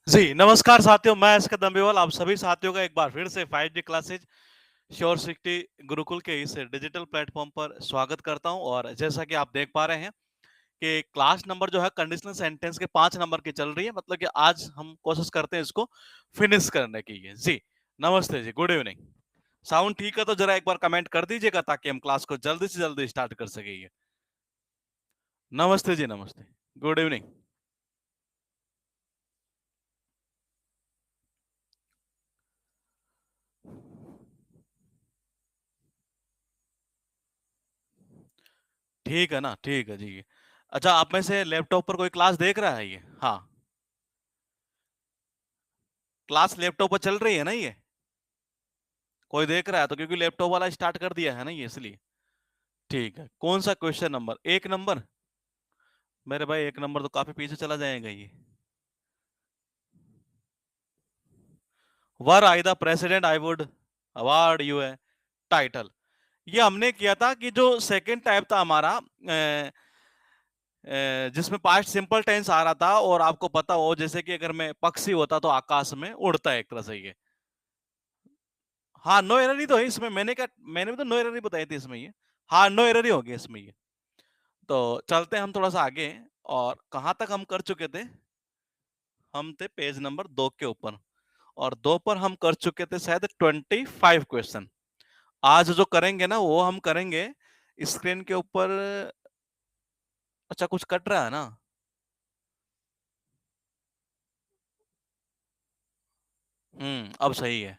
जी, नमस्कार साथियों, मैं एसके दम्बेवाल आप सभी साथियों का एक बार फिर से 5G classes sure city Gurukul के इस डिजिटल प्लेटफ़ॉर्म पर स्वागत करता हूं और जैसा कि आप देख पा रहे हैं कि क्लास नंबर जो है कंडीशनल सेंटेंस के 5 नंबर की चल रही है मतलब कि आज हम कोशिश करते हैं इसको फिनिश करने की है। जी, नमस्ते जी, गुड इवनिंग। साउंड ठीक है तो ज़रा एक बार कमेंट कर दीजिएगा ताकि हम क्लास को जल्दी से जल्दी स्टार्ट कर सकें ये। नमस्ते जी, नमस्ते। Good evening. ठीक है ना? ठीक है जी। अच्छा आप में से लैपटॉप पर कोई क्लास देख रहा है ये? हाँ। क्लास लैपटॉप पर चल रही है ना ये? कोई देख रहा है तो क्योंकि लैपटॉप वाला स्टार्ट कर दिया है ना ये इसलिए। ठीक है। कौन सा क्वेश्चन नंबर? 1 नंबर? मेरे भाई 1 नंबर तो काफी पीछे चला जाएगा ये। Were I the president I would award you a title. ये हमने किया था कि जो सेकंड टाइप था हमारा जिसमें पास्ट सिंपल टेंस आ रहा था और आपको पता हो जैसे कि अगर मैं पक्षी होता तो आकाश में उड़ता है एक तरह से ये। हाँ, नो एरर ही तो है इसमें मैंने भी तो नो एरर ही बताई थी इसमें ये। हाँ, नो एरर ही हो गया इसमें ये। तो चलते हैं हम थोड़ा-सा आगे और कहाँ तक हम कर चुके थे? हम थे पेज नंबर 2 के ऊपर और 2 पर हम कर चुके थे शायद 25 क्वेश्चन। आज जो करेंगे ना वो हम करेंगे स्क्रीन के ऊपर। अच्छा कुछ कट रहा है ना? अब सही है।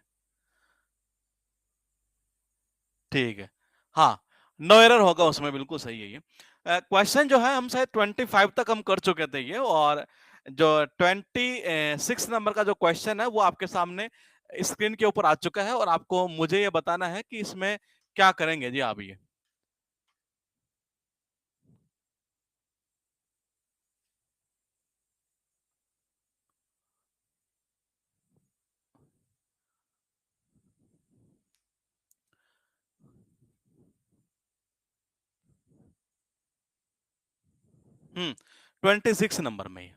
ठीक है। हाँ, नो एरर होगा उसमें बिल्कुल सही है ये। क्वेश्चन जो है हम शायद 25 तक हम कर चुके थे ये और जो 26 नंबर का जो क्वेश्चन है वो आपके सामने स्क्रीन के ऊपर आ चुका है और आपको मुझे ये बताना है कि इसमें क्या करेंगे जी आप ये। 26 नंबर में ही।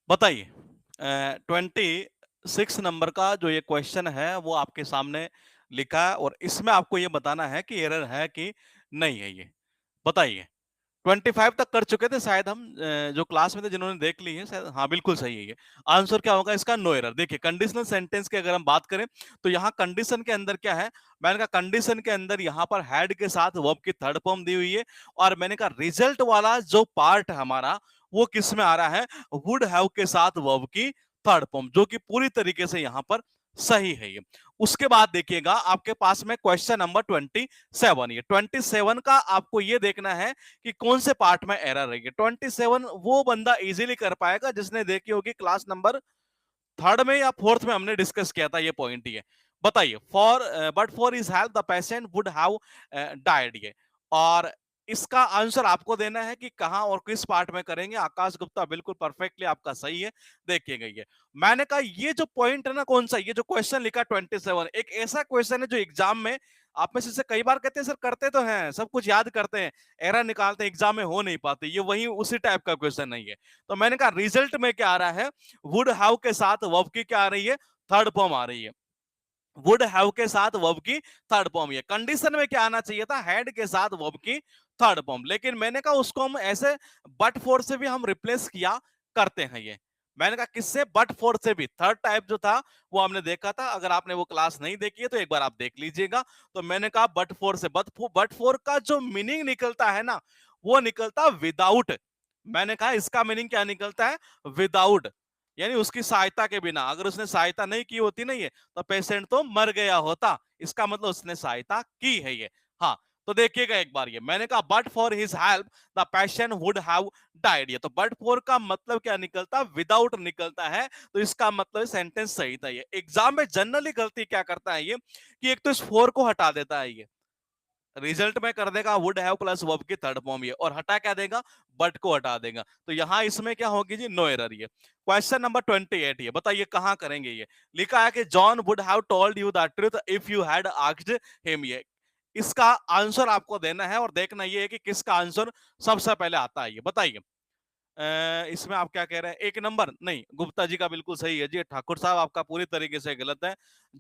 बताइए 26 नंबर का जो ये क्वेश्चन है वो आपके सामने लिखा है और इसमें आपको ये बताना है कि एरर है कि नहीं है ये। बताइए। 25 तक कर चुके थे शायद हम जो क्लास में थे जिन्होंने देख ली है शायद। हाँ बिल्कुल सही है ये। आंसर क्या होगा इसका? No error. देखिए कंडीशनल सेंटेंस की अगर हम बात करें तो यहाँ कंडीशन के अंदर क्या है? मैंने कहा कंडीशन के अंदर यहाँ पर हैड के साथ वर्ब की थर्ड फॉर्म दी हुई है और मैंने कहा रिजल्ट वाला जो पार्ट है हमारा वो किस में आ रहा है? वुड हैव के साथ वर्ब की थर्ड फॉर्म, जो कि पूरी तरीके से यहाँ पर सही है ये। उसके बाद देखिएगा आपके पास में क्वेश्चन नंबर 27। ये 27 का आपको ये देखना है कि कौन से पार्ट में एरर रहेगी। 27 वो बंदा इजीली कर पाएगा जिसने देखी होगी क्लास नंबर थर्ड में या फोर्थ में हमने डिस्कस किया था ये पॉइंट। ये बताइए for but for is health the patient would have died. ये और इसका आंसर आपको देना है कि कहां और किस पार्ट में करेंगे। आकाश गुप्ता बिल्कुल परफेक्टली आपका सही है। देखिएगा ये मैंने कहा ये जो पॉइंट है ना कौन सा, ये जो क्वेश्चन लिखा 27 एक ऐसा क्वेश्चन है जो एग्जाम में आप में से कई बार कहते हैं सर करते तो हैं सब कुछ याद करते हैं, एरर निकालते हैं, एग्जाम में हो नहीं पाते। ये वही उसी टाइप का क्वेश्चन नहीं है। तो मैंने कहा रिजल्ट में क्या आ रहा है? वुड हैव के साथ वर्ब की क्या आ रही है? थर्ड फॉर्म आ रही है। वुड हैव के साथ वर्ब की थर्ड फॉर्म। ये कंडीशन में क्या आना चाहिए था? हैड के साथ वर्ब की थर्ड फॉर्म। लेकिन मैंने कहा उसको हम ऐसे बट फोर से भी हम रिप्लेस किया करते हैं ये। मैंने कहा किससे? बट फोर से भी। थर्ड टाइप जो था वो हमने देखा था। अगर आपने वो क्लास नहीं देखी है तो एक बार आप देख लीजिएगा। तो मैंने कहा बट फोर से। बट फोर का जो मीनिंग निकलता है ना वो निकलता विदाउट। मैंने कहा इसका मीनिंग क्या निकलता है? विदाउट, यानी उसकी सहायता के बिना। अगर उसने सहायता नहीं की होती ना ये तो पेशेंट तो मर गया होता। इसका मतलब उसने सहायता की है ये। हाँ, तो देखिएगा एक बार ये मैंने कहा but for his help the patient would have died. ये तो बट फॉर का मतलब क्या निकलता? विदाउट निकलता है। तो इसका मतलब सेंटेंस सही था। ये एग्जाम में जनरली गलती क्या करता है ये कि एक तो इस फोर को हटा देता है ये, रिजल्ट में कर देगा वुड हैव प्लस वर्ब की थर्ड फॉर्म ये, और हटा क्या देगा? बट को हटा देगा। तो यहां इसमें क्या होगी जी? No error. ये क्वेश्चन नंबर 28। ये बताइए कहां करेंगे ये। लिखा है कि John would have told you the truth if you had asked him. ये इसका आंसर आपको देना है और देखना ये है कि किसका आंसर सबसे पहले आता है। ये बताइए इसमें आप क्या कह रहे हैं, एक नंबर नहीं, गुप्ता जी का बिल्कुल सही है जी, ठाकुर साहब आपका पूरी तरीके से गलत है।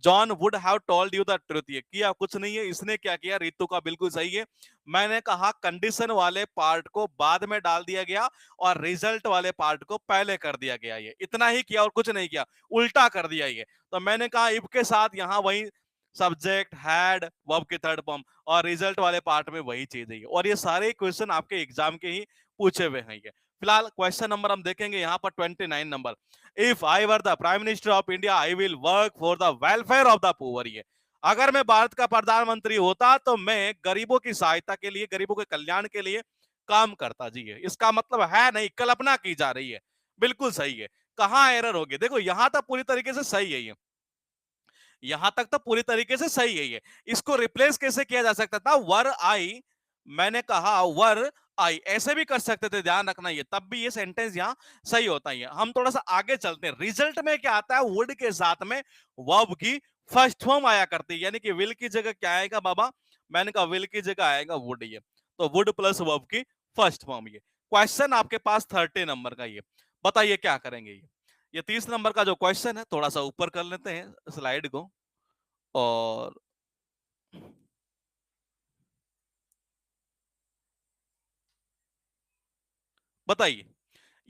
John would have told you the truth, ये किया कुछ नहीं है, इसने क्या किया, रितु का बिल्कुल सही है। मैंने कहा कंडीशन वाले पार्ट को बाद में डाल दिया गया और रिजल्ट वाले पार्ट को पहले कर दिया गया, ये इतना ही किया और कुछ नहीं किया, उल्टा कर दिया ये। तो मैंने कहा इफ के साथ यहाँ वही सब्जेक्ट हैड वर्ब की थर्ड फॉर्म और रिजल्ट वाले पार्ट में वही चीज है, और ये सारे क्वेश्चन आपके एग्जाम के ही पूछे हुए हैं ये। फिलहाल क्वेश्चन नंबर हम देखेंगे यहाँ पर 29 number, if I were the prime minister of India I will work for the welfare of the poor, ये अगर मैं भारत का प्रधानमंत्री होता तो मैं गरीबों की सहायता के लिए, गरीबों के कल्याण के लिए काम करता जी, है इसका मतलब है नहीं, कल्पना की जा रही है। बिल्कुल सही है। कहां एरर होगी, देखो यहां तक पूरी तरीके से सही है ये, यहां तक तो पूरी तरीके से सही है ये। इसको रिप्लेस कैसे किया जा सकता था, वर आई, मैंने कहा वर आई, ऐसे भी कर सकते थे, ध्यान रखना ये, तब भी ये सेंटेंस यहां सही होता है। हम थोड़ा सा आगे चलते हैं, रिजल्ट में क्या आता है, वुड के साथ में वर्ब की फर्स्ट फॉर्म आया करती है, यानी कि विल की जगह क्या आएगा बाबा, मैंने कहा विल की जगह आएगा वुड, ये तो वुड प्लस वर्ब की फर्स्ट फॉर्म। ये क्वेश्चन आपके पास 30 नंबर का, ये बताइए क्या करेंगे। ये 30 नंबर का जो क्वेश्चन है, थोड़ा सा ऊपर कर लेते हैं स्लाइड को, और बताइए,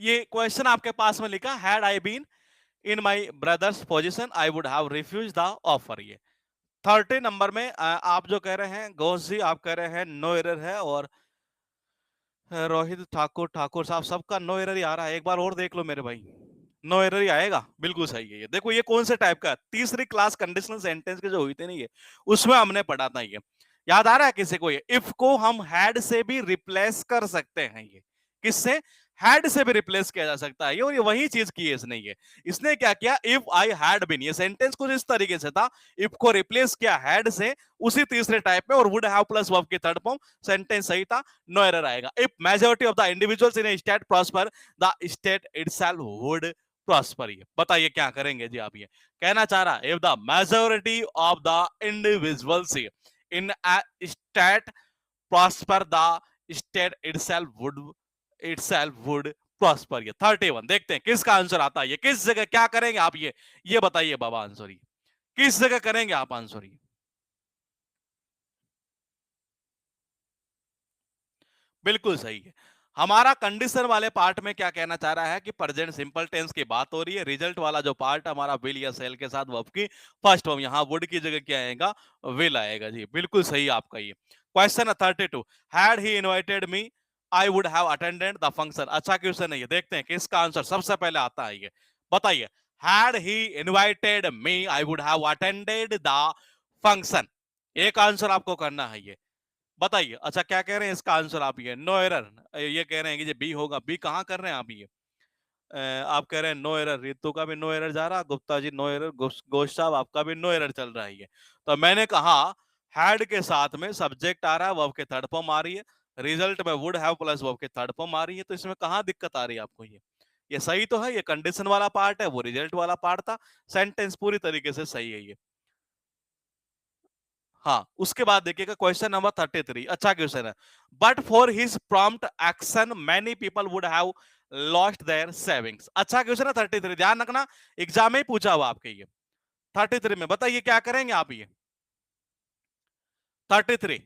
ये क्वेश्चन आपके पास में लिखा, had I been in my brothers position I would have refuse the offer. ये 30 नंबर में आप जो कह रहे हैं घोष जी, आप कह रहे हैं नो एरर है, और रोहित ठाकुर, ठाकुर साहब, सबका नो एरर ही आ रहा है, एक बार और देख लो मेरे भाई, नो एरर ही आएगा, बिल्कुल सही है। ये देखो ये कौन से टाइप का, तीसरी क्लास कंडीशनल सेंटेंस के जो हुई थी नहीं ये, उसमें हमने पढ़ा था ये, याद आ रहा है किसी को, ये इफ को हम हैड से भी रिप्लेस कर सकते हैं, ये किससे, हैड से भी रिप्लेस किया जा सकता है ये, और ये वही चीज की है इसने, ये इसने क्या किया, इफ आई हैड बीन, ये सेंटेंस कुछ इस तरीके से था, इफ को रिप्लेस किया हैड से उसी तीसरे टाइप में, और वुड हैव प्लस वर्ब की थर्ड फॉर्म, सेंटेंस सही था, नो एरर आएगा। If majority of the individuals in A state prosper the state itself would prosper. ये बताइए क्या करेंगे जी आप, ये कहना चाह रहा है if the majority of the individuals in a state prosper the state itself would prosper. ये 31 देखते हैं किसका आंसर आता है, ये किस जगह क्या करेंगे आप, ये बताइए बाबा आंसर, ये किस जगह करेंगे आप आंसर, ये बिल्कुल सही है। हमारा कंडीशन वाले पार्ट में क्या कहना चाह रहा है कि प्रेजेंट सिंपल टेंस की बात हो रही है, रिजल्ट वाला जो पार्ट हमारा विल या सेल के साथ वर्ब की फर्स्ट फॉर्म, यहाँ वुड की जगह क्या आएगा, विल आएगा जी, बिल्कुल सही आपका ये। Question 32, had he invited me I would have attended the function, अच्छा क्वेश्चन है ये, देखते हैं किसका आंसर सबसे पहले आता है, ये बताइए, had he invited me I would have attended the function, एक आंसर आपको करना है ये, बताइए। अच्छा क्या कह रहे हैं इसका आंसर आप, ये नो एरर, ये कह रहे हैं कि ये बी होगा, बी कहाँ कर रहे हैं आप, ये आप कह रहे हैं नो एरर, रितु का भी नो एरर जा रहा, गुप्ता जी नो एरर, घोष साहब आपका भी नो एरर चल रहा है ये। तो मैंने कहा हैड के साथ में सब्जेक्ट आ रहा है, वर्ब के थर्ड फॉर्म आ रही है, रिजल्ट में वुड हैव प्लस वर्ब के थर्ड फॉर्म आ रही है, तो इसमें कहाँ दिक्कत आ रही है आपको, ये सही तो है, ये कंडीशन वाला पार्ट है, वो रिजल्ट वाला पार्ट था, सेंटेंस पूरी तरीके से सही है ये। हाँ, उसके बाद देखिएगा क्वेश्चन नंबर 33, अच्छा क्वेश्चन है, but for his prompt action many people would have lost their savings, अच्छा क्वेश्चन है 33, ध्यान रखना एग्जाम में ही पूछा हुआ आपके ये। 33 में बताइए क्या करेंगे आप, ये 33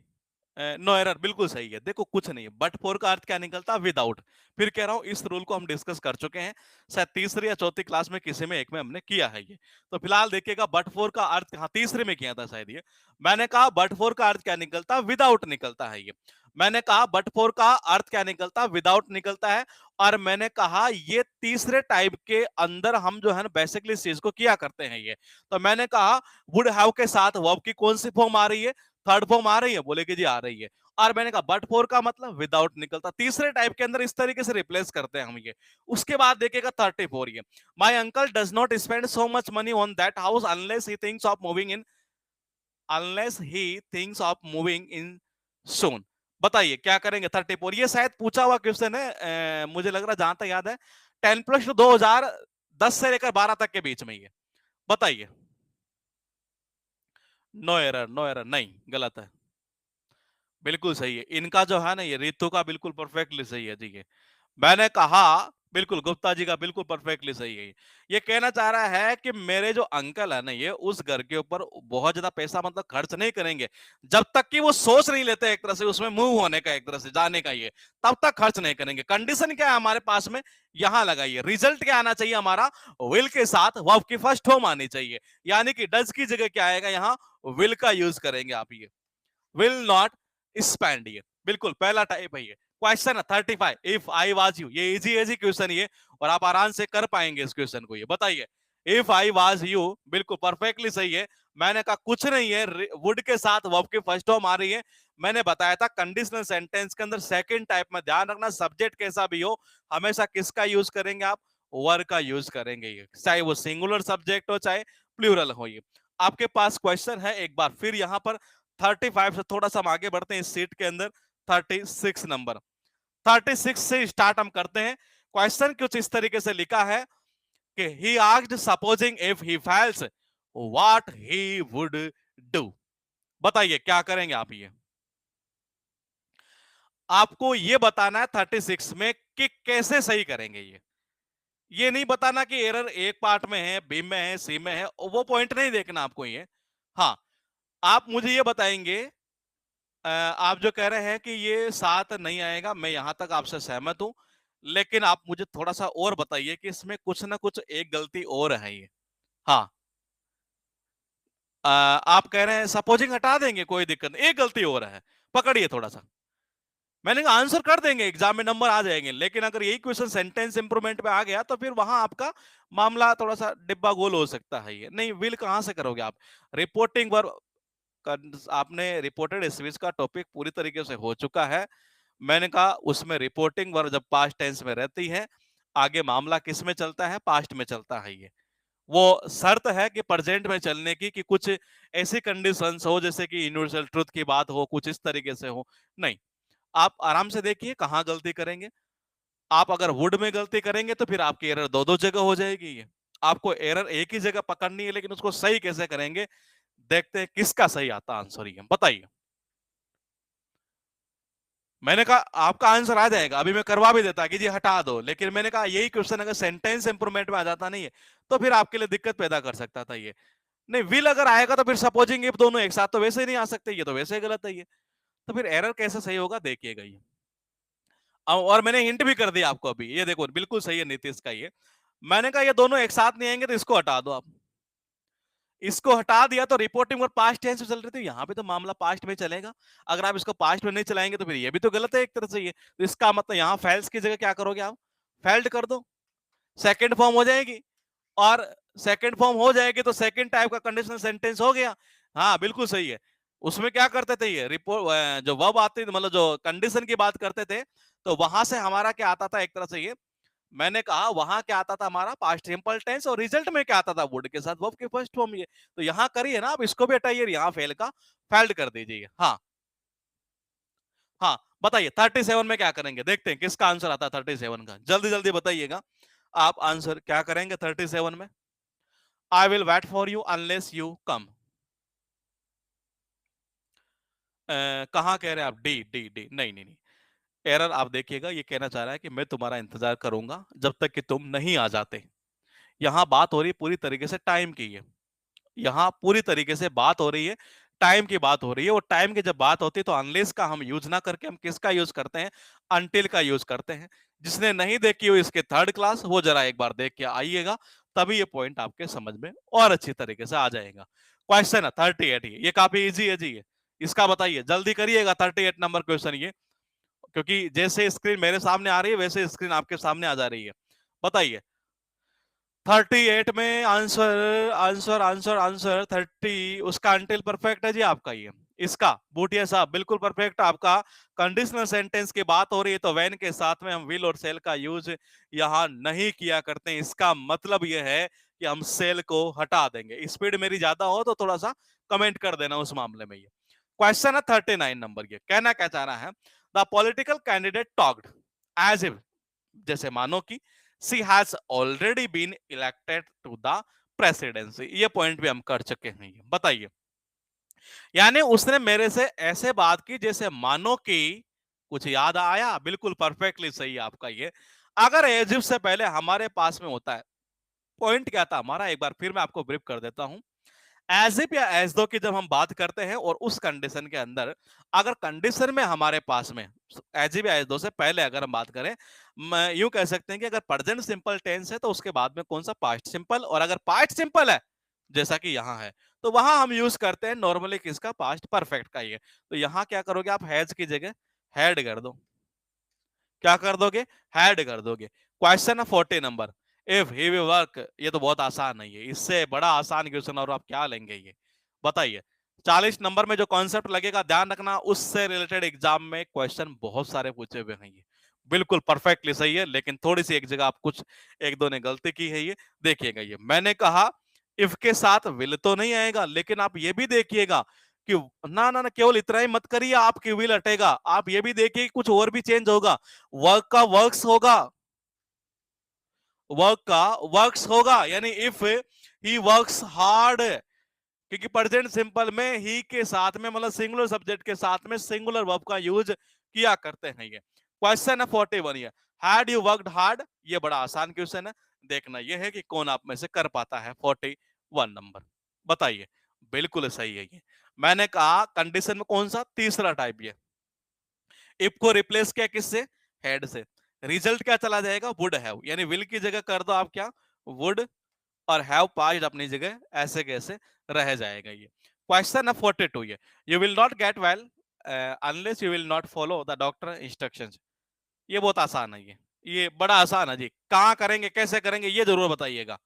नो एरर बिल्कुल सही है। देखो कुछ नहीं है, बट फोर का अर्थ क्या निकलता है, विदाउट, फिर कह रहा हूं इस रूल को हम डिस्कस कर चुके हैं, शायद तीसरी या चौथी क्लास में किसी में एक में हमने किया है ये। तो फिलहाल देखिएगा बट फोर का अर्थ, हाँ तीसरे में किया था शायद ये, मैंने कहा बट फोर का अर्थ क्या निकलता है, विदाउट निकलता है ये। मैंने कहा बट फोर का अर्थ क्या निकलता है, विदाउट निकलता है। और मैंने कहा ये तीसरे टाइप के अंदर हम जो है ना बेसिकली इस चीज को किया करते हैं ये। तो मैंने कहा वुड हैव के साथ वर्ब की कौन सी फॉर्म आ रही है, थर्ड फॉर्म आ रही है, बोले कि जी आ रही है। और मैंने कहा बट फोर का मतलब विदाउट निकलता, तीसरे टाइप के अंदर इस तरीके से रिप्लेस करते हैं हम ये। उसके बाद देखिएगा 34, ये my uncle does not spend so much money on that house unless he thinks of moving in soon. बताइए क्या करेंगे 34, ये शायद पूछा हुआ क्वेश्चन है, मुझे लग रहा जहां तक याद है 10+ 2010 से लेकर 12 तक के बीच में ये। बताइए, नो एरर, नो एरर नहीं, गलत है, बिल्कुल सही है। इनका जो है ना ये रितु का बिल्कुल परफेक्टली सही है, ठीक है। मैंने कहा बिल्कुल, गुप्ता जी का बिल्कुल परफेक्टली सही है ये कहना चाह रहा है कि मेरे जो अंकल है ना, ये उस घर के ऊपर बहुत ज्यादा पैसा मतलब खर्च नहीं करेंगे जब तक कि वो सोच नहीं लेते एक तरह से उसमें मूव होने का, एक तरह से जाने का, ये तब तक खर्च नहीं करेंगे। कंडीशन क्या है हमारे पास में, यहां लगाइए, रिजल्ट क्या आना चाहिए हमारा, विल के साथ वर्ब की फर्स्ट फॉर्म आनी चाहिए, यानी कि डज की जगह क्या आएगा, यहाँ विल का यूज करेंगे आप, ये विल नॉट स्पेंड, ये बिल्कुल पहला टाइप है। ये क्वेश्चन है 35, इफ आई वाज यू, ये इजी इजी क्वेश्चन ये, और आप आराम से कर पाएंगे इस क्वेश्चन को। ये बताइए, इफ आई वाज यू, बिल्कुल परफेक्टली सही है। मैंने कहा कुछ नहीं है, वुड के साथ वर्ब की फर्स्ट फॉर्म आ रही है। मैंने बताया था कंडीशनल सेंटेंस के अंदर सेकंड टाइप में ध्यान रखना, सब्जेक्ट कैसा भी हो हमेशा किसका यूज करेंगे आप, वर का यूज करेंगे, ये चाहे वो सिंगुलर सब्जेक्ट हो चाहे प्लूरल हो। ये आपके पास क्वेश्चन है एक बार फिर यहाँ पर 35 से थोड़ा सा हम आगे बढ़ते हैं इस सीट के अंदर, 36 नंबर, 36 से स्टार्ट हम करते हैं। क्वेश्चन कुछ इस तरीके से लिखा है कि he asked supposing if he fails what he would do। बताइए क्या करेंगे आप, ये आपको ये बताना है 36 में कि कैसे सही करेंगे। ये नहीं बताना कि एरर एक पार्ट में है, बी में है, सी में है, वो पॉइंट नहीं देखना आपको ये। हाँ, आप मुझे ये बताएंगे, आप जो कह रहे हैं कि ये 7 नहीं आएगा, मैं यहां तक आपसे सहमत हूं, लेकिन आप मुझे थोड़ा सा और बताइए कि इसमें कुछ ना कुछ एक गलती और है ये। हाँ, आप कह रहे हैं सपोजिंग हटा देंगे, कोई दिक्कत नहीं, एक गलती और है, पकड़िए थोड़ा सा। मैंने कहा आंसर कर देंगे, एग्जाम में नंबर आ जाएंगे, लेकिन अगर यही क्वेश्चन सेंटेंस इंप्रूवमेंट में आ गया तो फिर वहां आपका मामला थोड़ा सा डिब्बा गोल हो सकता है। ये नहीं, विल कहां से करोगे आप, रिपोर्टिंग वर्ब, आपने रिपोर्टेड स्पीच का टॉपिक पूरी तरीके से हो चुका है। मैंने कहा उसमें रिपोर्टिंग वर्ब जब पास्ट टेंस में रहती है, आगे मामला किस में चलता है, पास्ट में चलता है। ये वो शर्त है कि प्रेजेंट में चलने की, कि कुछ ऐसी कंडीशंस हो जैसे कि यूनिवर्सल ट्रुथ की बात हो, कुछ इस तरीके से हो, नहीं। आप आराम से देखिए कहां गलती करेंगे। आप अगर वुड में गलती करेंगे तो फिर आपकी एरर दो दो जगह हो जाएगी। ये आपको एरर एक ही जगह पकड़नी है, लेकिन उसको सही कैसे करेंगे, देखते हैं किसका सही आता आंसर। ये बताइए। मैंने कहा आपका आंसर आ जाएगा, अभी मैं करवा भी देता कि जी हटा दो, लेकिन मैंने कहा यही क्वेश्चन अगर सेंटेंस इंप्रूवमेंट में आ जाता नहीं है तो फिर आपके लिए दिक्कत पैदा कर सकता था। ये नहीं, विल अगर आएगा तो फिर सपोजिंग इफ दोनों एक साथ तो वैसे ही नहीं आ सकते, ये तो वैसे ही गलत है। ये तो फिर एरर कैसे सही होगा देखिएगा। ये और मैंने हिंट भी कर दिया आपको अभी, ये देखो बिल्कुल सही है नीतीश का। ये मैंने कहा ये दोनों एक साथ नहीं आएंगे तो इसको हटा दो आप, इसको हटा दिया तो रिपोर्टिंग और पास्ट टेंस में चल रही थी, यहाँ पे तो मामला पास्ट में चलेगा। अगर आप इसको पास्ट में नहीं चलाएंगे तो फिर ये भी तो गलत है एक तरह से। ये तो इसका मतलब यहाँ फेल्स की जगह क्या करोगे आप, फेल्ड कर दो, सेकंड फॉर्म हो जाएगी। और सेकंड फॉर्म हो जाएगी तो सेकंड टाइप का कंडीशनल सेंटेंस हो गया। हाँ बिल्कुल सही है। उसमें क्या करते थे, ये रिपोर्ट जो वर्ब आती, मतलब जो कंडीशन की बात करते थे, तो वहां से हमारा क्या आता था एक तरह से। ये मैंने कहा वहां क्या आता था हमारा पास्ट सिंपल टेंस, और रिजल्ट में क्या आता था वुड के साथ वर्ब के फर्स्ट फॉर्म। ये तो यहाँ करिए ना, आप इसको भी हटाइए, यहाँ फेल का फेल्ड कर दीजिए। हाँ हाँ, बताइए 37 में क्या करेंगे, देखते हैं किसका आंसर आता है 37 का, जल्दी जल्दी बताइएगा आप आंसर क्या करेंगे 37 में। I will wait for you unless you come, कहाँ कह रहे हैं आप, डी डी डी, नहीं नहीं नहीं, एरर आप देखिएगा, ये कहना चाह रहा है कि मैं तुम्हारा इंतजार करूंगा जब तक कि तुम नहीं आ जाते। यहाँ बात हो रही पूरी तरीके से टाइम की है, यहाँ पूरी तरीके से बात हो रही है टाइम की बात हो रही है। और टाइम की जब बात होती है तो अनलेस का हम यूज ना करके हम किसका यूज करते हैं, अनटिल का यूज करते हैं। जिसने नहीं देखी हो इसके थर्ड क्लास, वो जरा एक बार देख के आइएगा, तभी ये पॉइंट आपके समझ में और अच्छी तरीके से आ जाएगा। क्वेश्चन है 38, ये काफी इजी है जी। ये इसका बताइए, जल्दी करिएगा 38 नंबर क्वेश्चन ये, क्योंकि जैसे स्क्रीन मेरे सामने आ रही है वैसे स्क्रीन आपके सामने आ जा रही है। बताइए 38 में आंसर आंसर आंसर आंसर 30, उसका अंटिल परफेक्ट है जी आपका। ये इसका बूटिया साहब बिल्कुल परफेक्ट आपका। कंडीशनल सेंटेंस की बात हो रही है तो वैन के साथ में हम विल और सेल का यूज यहां नहीं किया करते हैं। इसका मतलब यह है कि हम सेल को हटा देंगे। स्पीड मेरी ज्यादा हो तो थोड़ा सा कमेंट कर देना उस मामले में। ये क्वेश्चन है 39 नंबर। ये कहना क्या चाह रहा है, the political candidate talked as if, जैसे मानो कि she has already been elected to the presidency. ये पॉइंट भी हम कर चुके हैं। बताइए, यानी उसने मेरे से ऐसे बात की जैसे मानो कि कुछ याद आया? बिल्कुल परफेक्टली सही है आपका ये। अगर एज इफ से पहले हमारे पास में होता है, पॉइंट क्या था हमारा, एक बार फिर मैं आपको ब्रीफ कर देता हूं। एज इफ या एज दो की जब हम बात करते हैं और उस कंडीशन के अंदर अगर कंडीशन में हमारे पास में एज इफ या एज दो से पहले अगर हम बात करें, यूं कह सकते हैं कि अगर प्रेजेंट सिंपल टेंस है तो उसके बाद में कौन सा पास्ट सिंपल, और अगर पास्ट सिंपल है जैसा कि यहाँ है तो वहां हम यूज करते हैं नॉर्मली किसका, पास्ट परफेक्ट का ही है। तो यहाँ क्या करोगे आप, हैज की जगह हैड कर दो। क्या कर दोगे, हैड कर दोगे। क्वेश्चन है 40 number, if he will work. ये तो बहुत आसान है, ये इससे बड़ा आसान क्वेश्चन और आप क्या लेंगे ये बताइए। 40 नंबर में जो कॉन्सेप्ट लगेगा ध्यान रखना, उससे रिलेटेड एग्जाम में क्वेश्चन बहुत सारे पूछे हुए हैं ये। बिल्कुल परफेक्टली सही है, लेकिन थोड़ी सी एक जगह आप कुछ एक दो ने गलती की है। ये देखिएगा, ये मैंने कहा इफ के साथ विल तो नहीं आएगा, लेकिन आप ये भी देखिएगा कि ना ना ना केवल इतना ही मत करिए आपकी विल हटेगा, आप ये भी देखिए कुछ और भी चेंज होगा। वर्क का वर्क्स होगा, वर्क का वर्क्स होगा, यानी इफ ही वर्क्स हार्ड, क्योंकि प्रेजेंट सिंपल में ही के साथ में मतलब सिंगुलर सब्जेक्ट के साथ में सिंगुलर वर्ब का यूज किया करते हैं। ये क्वेश्चन है 41, ये हैड यू वर्कड हार्ड, ये बड़ा आसान क्वेश्चन है। देखना ये है कि कौन आप में से कर पाता है 41 नंबर, बताइए। बिल्कुल सही है ये। मैंने कहा कंडीशन में कौन सा, तीसरा टाइप ये। इफ को रिप्लेस किया किससे, हेड से। रिजल्ट क्या चला जाएगा, वुड हैव, यानी विल की जगह कर दो आप क्या, वुड, और हैव पास्ट अपनी जगह ऐसे कैसे रह जाएगा ये। क्वेश्चन है 42, ये you will not get well unless you will not follow the doctor instructions. ये बहुत आसान है ये बड़ा आसान है जी। कहां करेंगे, कैसे करेंगे, ये जरूर बताइएगा।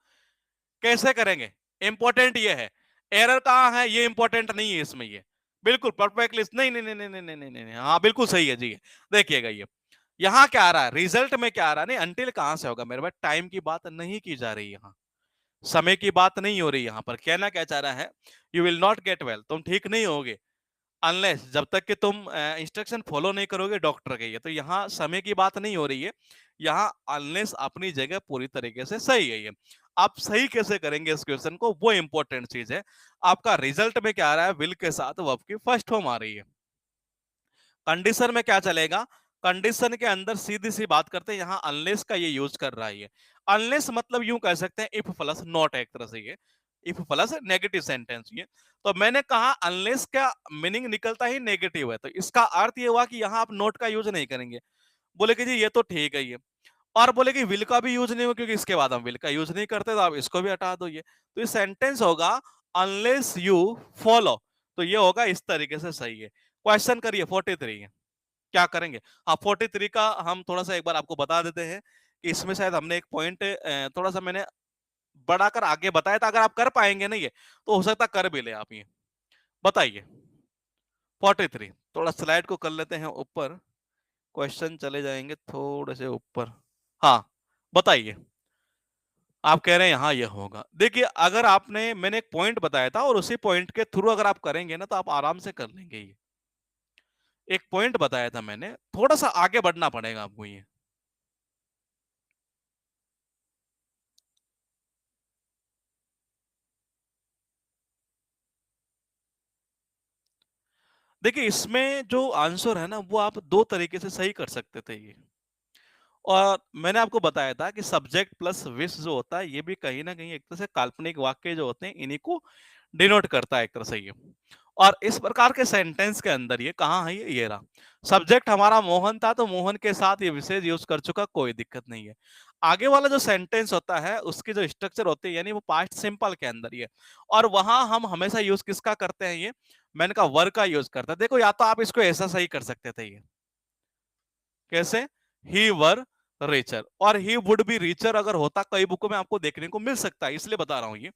कैसे करेंगे, इंपॉर्टेंट ये है। एरर कहां है, ये इंपॉर्टेंट नहीं है इसमें ये। बिल्कुल परफेक्टली नहीं नहीं नहीं नहीं नहीं नहीं नहीं नहीं, हाँ बिल्कुल सही है जी। देखिएगा ये यहाँ क्या आ रहा है, रिजल्ट में क्या आ रहा है, नहीं अंटिल कहां से होगा मेरे भाई, टाइम की बात नहीं की जा रही यहाँ, समय की बात नहीं हो रही यहाँ पर। कहना क्या चाह रहा है, you will not get well, तुम ठीक नहीं होगे अनलेस, जब तक कि तुम इंस्ट्रक्शन फॉलो नहीं करोगे डॉक्टर के। ये तो यहाँ समय की बात नहीं हो रही है, यहाँ अनलेस अपनी जगह पूरी तरीके से सही है ये। आप सही कैसे करेंगे इस क्वेश्चन को, वो इंपॉर्टेंट चीज है। आपका रिजल्ट में क्या आ रहा है, विल के साथ वर्ब की फर्स्ट फॉर्म आ रही है। कंडीशन में क्या चलेगा, कंडीशन के अंदर सीधी सी बात करते हैं, यहाँ अनलेस का ये यूज कर रहा है। अनलेस मतलब यूं कह सकते हैं इफ प्लस नॉट, एक तरह से ये इफ प्लस नेगेटिव सेंटेंस ये। तो मैंने कहा अनलेस का मीनिंग निकलता ही नेगेटिव है, तो इसका अर्थ ये हुआ कि यहाँ आप नोट का यूज नहीं करेंगे। बोले कि जी ये तो ठीक है ये, और बोले कि विल का भी यूज नहीं हो, क्योंकि इसके बाद हम विल का यूज नहीं करते, तो आप इसको भी हटा दो ये। तो ये सेंटेंस होगा अनलेस यू फॉलो, तो ये होगा इस तरीके से सही है। क्वेश्चन करिए 43 है, क्या करेंगे। हाँ 43 का हम थोड़ा सा एक बार आपको बता देते हैं कि इसमें शायद हमने एक पॉइंट थोड़ा सा मैंने बढ़ाकर आगे बताया था, अगर आप कर पाएंगे ना ये तो हो सकता कर भी ले आप ये। बताइए 43, थोड़ा स्लाइड को कर लेते हैं ऊपर, क्वेश्चन चले जाएंगे थोड़े से ऊपर। हाँ बताइए, आप कह रहे हैं यहाँ ये होगा। देखिए अगर आपने, मैंने एक पॉइंट बताया था और उसी पॉइंट के थ्रू अगर आप करेंगे ना तो आप आराम से कर लेंगे ये। एक पॉइंट बताया था मैंने, थोड़ा सा आगे बढ़ना पड़ेगा आपको ये। देखिए इसमें जो आंसर है ना वो आप दो तरीके से सही कर सकते थे ये। और मैंने आपको बताया था कि सब्जेक्ट प्लस विश जो होता है ये भी कहीं ना कहीं एक तरह से काल्पनिक वाक्य जो होते हैं इन्हीं को डिनोट करता है एक तरह से ये। और इस प्रकार के सेंटेंस के अंदर ये कहाँ है, ये रहा। सब्जेक्ट हमारा मोहन था तो मोहन के साथ ये विशेष यूज कर चुका, कोई दिक्कत नहीं है। आगे वाला जो सेंटेंस होता है उसकी जो स्ट्रक्चर होती है यानी वो पास्ट सिंपल के अंदर ही है, और वहां हम हमेशा यूज किसका करते हैं, ये मैंने कहा वर्ग का यूज करता है। देखो या तो आप इसको ऐसा सही कर सकते थे ये, कैसे, ही वर रिचर, और ही वुड बी रिचर अगर होता, कई बुकों में आपको देखने को मिल सकता है इसलिए बता रहा हूं ये।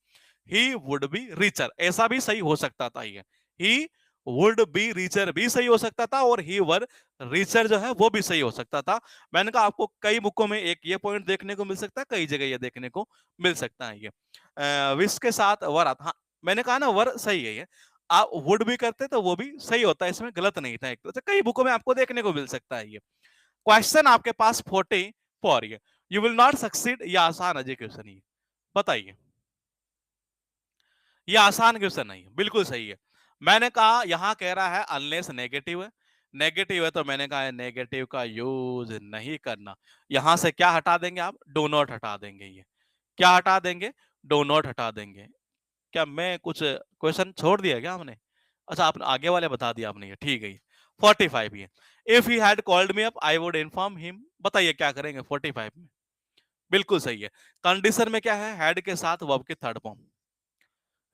ही वुड बी रिचर ऐसा भी सही हो सकता था ये, ही वुड बी रिचर भी सही हो सकता था, और ही वर रिचर जो है वो भी सही हो सकता था। मैंने कहा आपको कई बुकों में एक ये पॉइंट देखने को मिल सकता है, कई जगह ये देखने को मिल सकता है ये। विश के साथ वर आता, हाँ मैंने कहा ना वर सही है ये। आप वुड भी करते तो वो भी सही होता है, इसमें गलत नहीं था एक तरह से, कई बुकों में आपको देखने को मिल सकता है ये। क्वेश्चन आपके पास 44, ये यू विल नॉट सक्सीड, ये आसान है जी क्वेश्चन ये, बताइए। ये आसान क्वेश्चन नहीं है, बिल्कुल सही है। मैंने कहा यहां कह रहा है अनलेस नेगेटिव है, नेगेटिव है तो मैंने कहा है नेगेटिव का यूज नहीं करना। यहां से क्या हटा देंगे आप? डू नॉट हटा देंगे। ये क्या हटा देंगे? डू नॉट हटा देंगे। क्या मैं कुछ क्वेश्चन छोड़ दिया क्या हमने? अच्छा, आपने आगे वाले बता दिया आपने। ये ठीक है। 45 ये, if he had called me up I would inform him. बताइए क्या करेंगे 45 में? बिल्कुल सही है। कंडीशन में क्या है? हैड के साथ वर्ब की थर्ड फॉर्म।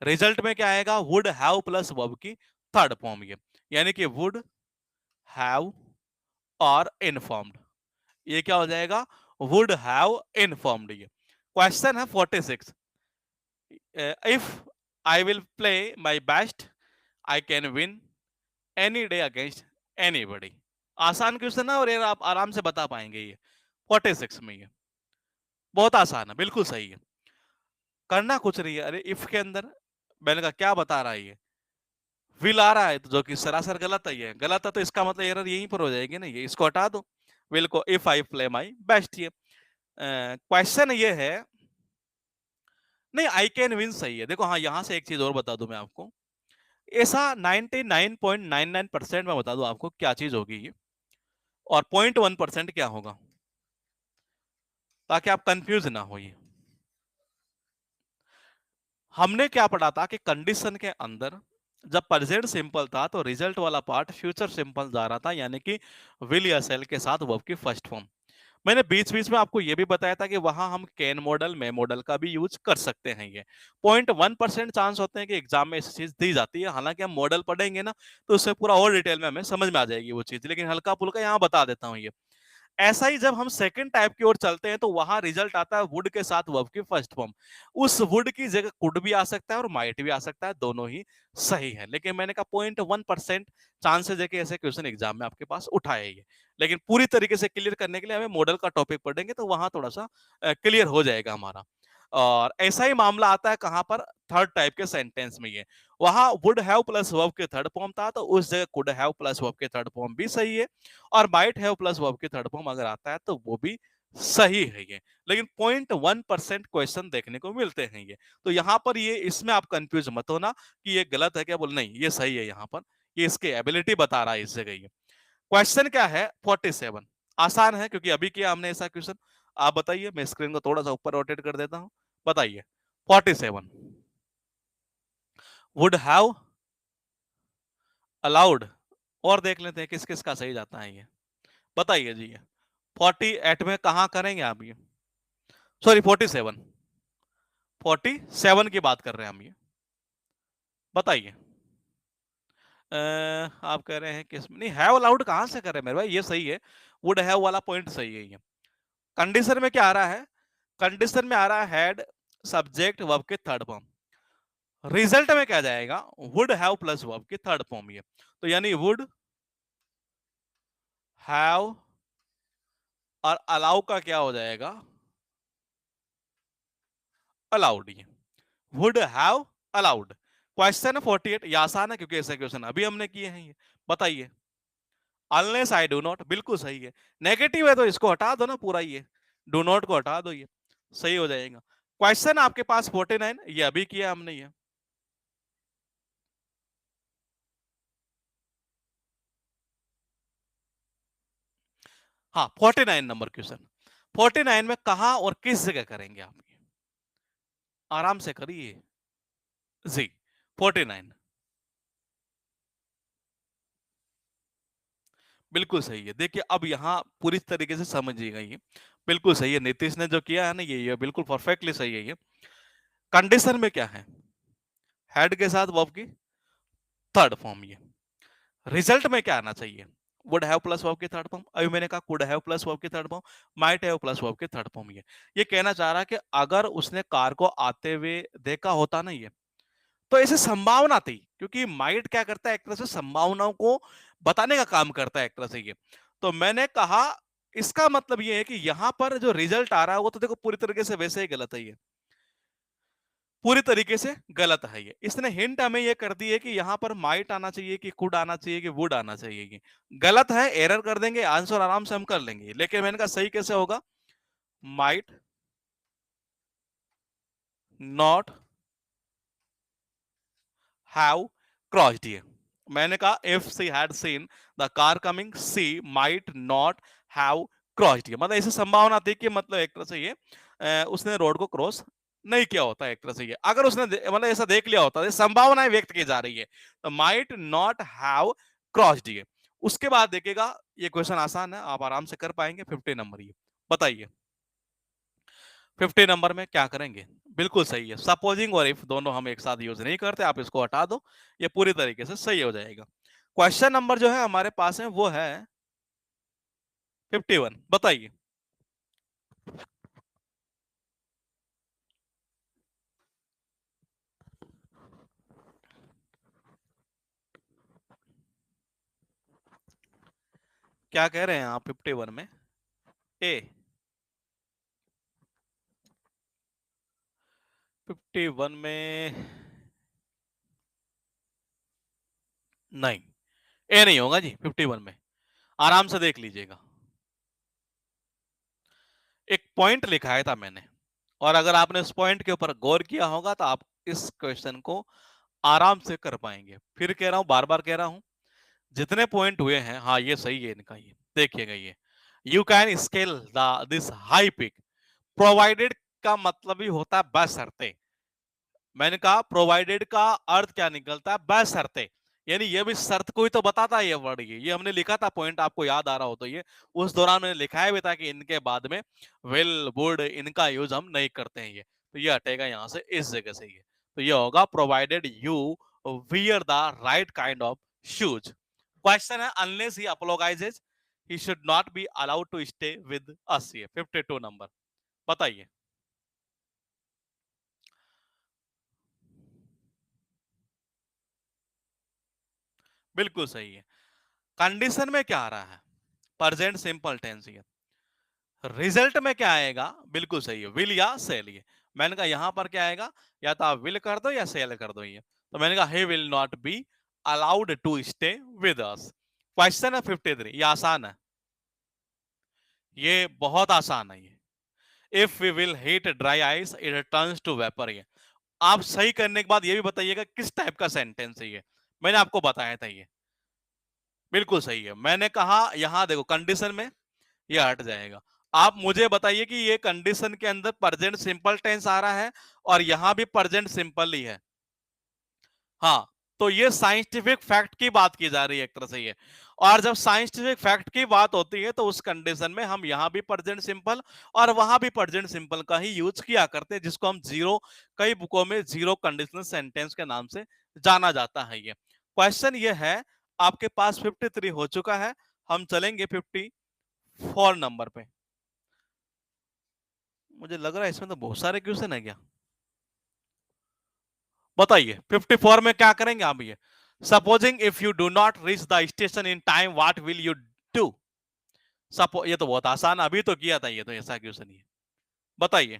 रिजल्ट में क्या आएगा? वुड हैव प्लस वर्ब की थर्ड फॉर्म। ये यानी कि वुड हैव और इन्फॉर्म्ड। ये क्या हो जाएगा? Would have informed. ये क्वेश्चन है 46। If I will play my best I can win any day against anybody. आसान क्वेश्चन है और ये आप आराम से बता पाएंगे। ये 46 में ये बहुत आसान है, बिल्कुल सही है। करना कुछ नहीं है। अरे इफ के अंदर मैंने कहा क्या बता रहा है ये? विल आ रहा है, तो जो कि सरासर गलत है। ये गलत है तो इसका मतलब एरर यहीं पर हो जाएगी ना। ये इसको हटा दो, विल को। If I play my best. ये क्वेश्चन ये है, नहीं आई कैन विन सही है। देखो हाँ, यहां से एक चीज और बता दूं मैं आपको। ऐसा 99.99% में बता दूं आपको क्या चीज होगी ये, और 0.1% क्या होगा, ताकि आप कंफ्यूज ना हो। ये हमने क्या पढ़ा था कि कंडीशन के अंदर जब प्रेजेंट सिंपल था तो रिजल्ट वाला पार्ट फ्यूचर सिंपल जा रहा था, यानी कि विल या सेल के साथ वर्ब की फर्स्ट फॉर्म। मैंने बीच बीच में आपको यह भी बताया था कि वहां हम कैन मॉडल मे मॉडल का भी यूज कर सकते हैं। ये 0.1% चांस होते हैं कि एग्जाम में ऐसी चीज दी जाती है। हालांकि हम मॉडल पढ़ेंगे ना तो उससे पूरा और डिटेल में हमें समझ में आ जाएगी वो चीज, लेकिन हल्का फुल्का यहाँ बता देता हूँ। ये ऐसा ही जब हम सेकंड टाइप की ओर चलते हैं तो वहां रिजल्ट आता है वुड के साथ वर्ब की फर्स्ट फॉर्म। उस वुड की जगह कुड भी आ सकता है और माइट भी आ सकता है, दोनों ही सही है। लेकिन मैंने कहा 0.1% चांसेस है कि ऐसे क्वेश्चन एग्जाम में आपके पास उठाएंगे। लेकिन पूरी तरीके से क्लियर करने के लिए हमें मॉडल का टॉपिक पढ़ेंगे तो वहां थोड़ा सा क्लियर हो जाएगा हमारा। और ऐसा ही मामला आता है कहां पर? थर्ड टाइप के सेंटेंस में। ये वहां वुड हैव प्लस वर्ब के थर्ड फॉर्म था तो उस जगह कुड हैव प्लस वर्ब के थर्ड फॉर्म भी सही है, और माइट हैव प्लस वर्ब की थर्ड फॉर्म अगर आता है तो वो भी सही है। ये लेकिन 0.1% क्वेश्चन देखने को मिलते हैं। ये तो यहाँ पर ये इसमें आप कंफ्यूज मत होना कि ये गलत है क्या, बोल नहीं ये सही है। यहाँ पर ये इसकी एबिलिटी बता रहा है इस जगह। ये क्वेश्चन क्या है 47, आसान है क्योंकि अभी किया हमने ऐसा क्वेश्चन। आप बताइए, मैं स्क्रीन को थोड़ा सा ऊपर रोटेट कर देता हूं। बताइए 47, वुड हैव अलाउड। और देख लेते हैं किस किस का सही जाता है। ये बताइए जी। ये 48 में कहां करेंगे आप? ये सॉरी 47, 47 की बात कर रहे हैं हम। ये बताइए। आप कह रहे हैं किस नहीं, हैव अलाउड कहां से कर रहे हैं मेरे भाई? ये सही है, वुड हैव वाला पॉइंट सही है। ये कंडीशन में क्या आ रहा है? कंडीशन में आ रहा है हैड सब्जेक्ट वर्ब के थर्ड फॉर्म। रिजल्ट में क्या जाएगा? वुड हैव प्लस वर्ब की थर्ड फॉर्म। ये तो यानी वुड हैव और अलाउ का क्या हो जाएगा? अलाउड। ये वुड हैव अलाउड। क्वेश्चन 48, ये आसान है क्योंकि ऐसे क्वेश्चन अभी हमने किए हैं। ये बताइए। अनलेस आई डू नॉट, बिल्कुल सही है। नेगेटिव है तो इसको हटा दो ना पूरा। ये डू नॉट को हटा दो, ये सही हो जाएगा। क्वेश्चन आपके पास 49, ये अभी किया हमने। ये हाँ 49 नंबर क्वेश्चन। 49 में कहा और किस जगह करेंगे आप? ये आराम से करिए जी। 49 बिल्कुल सही है। देखिए अब यहाँ पूरी तरीके से समझिएगा। ये बिल्कुल सही है, नीतीश ने जो किया है ना ये बिल्कुल परफेक्टली सही है। ये कंडीशन में क्या है? हेड के साथ वर्ब की थर्ड फॉर्म। ये रिजल्ट में क्या आना चाहिए? वुड हैव प्लस वर्ब की थर्ड फॉर्म। अभी मैंने कहा कुड हैव प्लस वर्ब की third form, might have plus verb की थर्ड फॉर्म। ये कहना चाह रहा है कि अगर उसने कार को आते हुए देखा होता ना, ये तो ऐसे संभावना थी, क्योंकि माइट क्या करता है एक तरह से संभावनाओं को बताने का काम करता है एक तरह से। ये तो मैंने कहा इसका मतलब ये है कि यहां पर जो रिजल्ट आ रहा है वो तो देखो पूरी तरीके से वैसे ही गलत है। ये पूरी तरीके से गलत है। ये इसने हिंट हमें ये कर दी है कि यहां पर माइट आना चाहिए कि कुड आना चाहिए कि वुड आना चाहिए। ये गलत है, एरर कर देंगे, आंसर आराम से हम कर लेंगे। लेकिन मैंने कहा सही कैसे होगा? Might not have crossed. ये मैंने कहा if she had seen the car coming she might not have crossed, मतलब ऐसी संभावना थी कि मतलब एक तरह से ये उसने रोड को क्रॉस नहीं किया होता एक तरह से ये, अगर उसने मतलब ऐसा देख लिया होता, संभावनाएं व्यक्त की जा रही है, तो माइट नॉट हैव क्रॉस्ड ये। उसके बाद देखिएगा ये क्वेश्चन आसान है, आप आराम से कर पाएंगे। 50 नंबर ये बताइए 50 नंबर में क्या करेंगे। बिल्कुल सही है, सपोजिंग और इफ दोनों हम एक साथ यूज नहीं करते, आप इसको हटा दो, ये पूरी तरीके से सही हो जाएगा। क्वेश्चन नंबर जो है हमारे पास है वो है 51, बताइए क्या कह रहे हैं आप 51 में। ए 51 में नहीं, ए नहीं होगा जी 51 में, आराम से देख लीजिएगा, एक पॉइंट लिखा था मैंने, और अगर आपने उस पॉइंट के ऊपर गौर किया होगा तो आप इस क्वेश्चन को आराम से कर पाएंगे। फिर कह रहा हूं, बार बार कह रहा हूं, जितने पॉइंट हुए हैं, हाँ ये सही है इनका, ये देखिएगा ये, you can scale the this high pick provided का मतलब ही होता है बशर्ते। मैंने कहा प्रोवाइडेड का अर्थ क्या निकलता है, बशर्ते, यानी ये भी शर्त को ही तो बताता है ये वर्ड, ये हमने लिखा था पॉइंट, आपको याद आ रहा हो तो ये उस दौरान मैंने लिखाया भी था कि इनके बाद में विल वुड इनका यूज हम नहीं करते हैं, ये तो ये हटेगा यहां से इस जगह से, ये तो ये होगा provided you wear the right kind of shoes. Question है unless he apologises he should not be allowed to stay with us, ये 52 नंबर बताइए। बिल्कुल सही है। कंडीशन में क्या आ रहा है, प्रेजेंट सिंपल टेंस है। रिजल्ट में क्या आएगा, बिल्कुल सही है, विल या सेल, ये मैंने कहा यहां पर क्या आएगा, या तो आप विल कर दो या सेल कर दो, ये तो मैंने कहा he will not be allowed to stay with us. Question है 53, ये आसान है, ये बहुत आसान है ये। If we will heat dry ice it turns to vapour, ये आप सही करने के बाद ये भी बताइएगा किस टाइप का सेंटेंस है ये, मैंने आपको बताया था ये। बिल्कुल सही है, मैंने कहा यहां देखो कंडीशन में ये हट जाएगा। आप मुझे बताइए कि ये कंडीशन के अंदर प्रेजेंट सिंपल टेंस आ रहा है और यहां भी प्रेजेंट सिंपल ही है। हाँ, तो ये साइंटिफिक फैक्ट की बात की जा रही है एक तरह से ये, और जब साइंटिफिक फैक्ट की बात होती है तो उस कंडीशन में हम यहां भी प्रेजेंट सिंपल और वहां भी प्रेजेंट सिंपल का ही यूज किया करते हैं, जिसको हम जीरो, कई बुकों में जीरो कंडीशनल सेंटेंस के नाम से जाना जाता है। ये क्वेश्चन ये है, आपके पास 53 हो चुका है, हम चलेंगे 54 नंबर पे। मुझे लग रहा है इसमें तो बहुत सारे क्वेश्चन है क्या, बताइए 54 में क्या करेंगे आप ये। Supposing if you do not reach the station in time what will you do. सपो ये तो बहुत आसान, अभी तो किया था, ये तो ऐसा क्वेश्चन ही है, बताइए।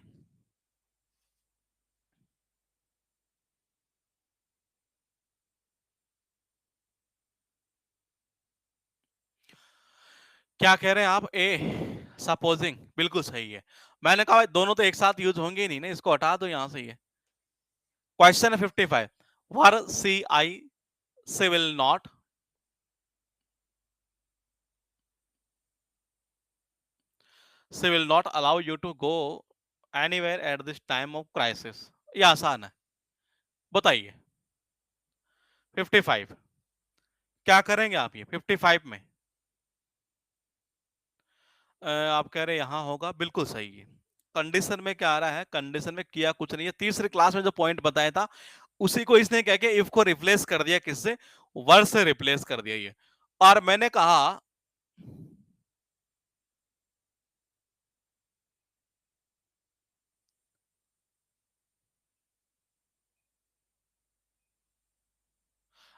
क्या कह रहे हैं आप, ए सपोजिंग बिल्कुल सही है। मैंने कहा दोनों तो एक साथ यूज होंगे ही नहीं ना, इसको हटा दो यहां से ये। क्वेश्चन है 55, वर she I she will not, she will not allow you to go anywhere at this time of crisis, ये आसान है, बताइए 55 क्या करेंगे आप ये 55 में। आप कह रहे हैं यहां होगा, बिल्कुल सही है। कंडीशन में क्या आ रहा है, कंडीशन में किया कुछ नहीं है, तीसरी क्लास में जो पॉइंट बताया था उसी को इसने कह के इफ को रिप्लेस कर दिया, किससे, वर से रिप्लेस कर दिया ये। और मैंने कहा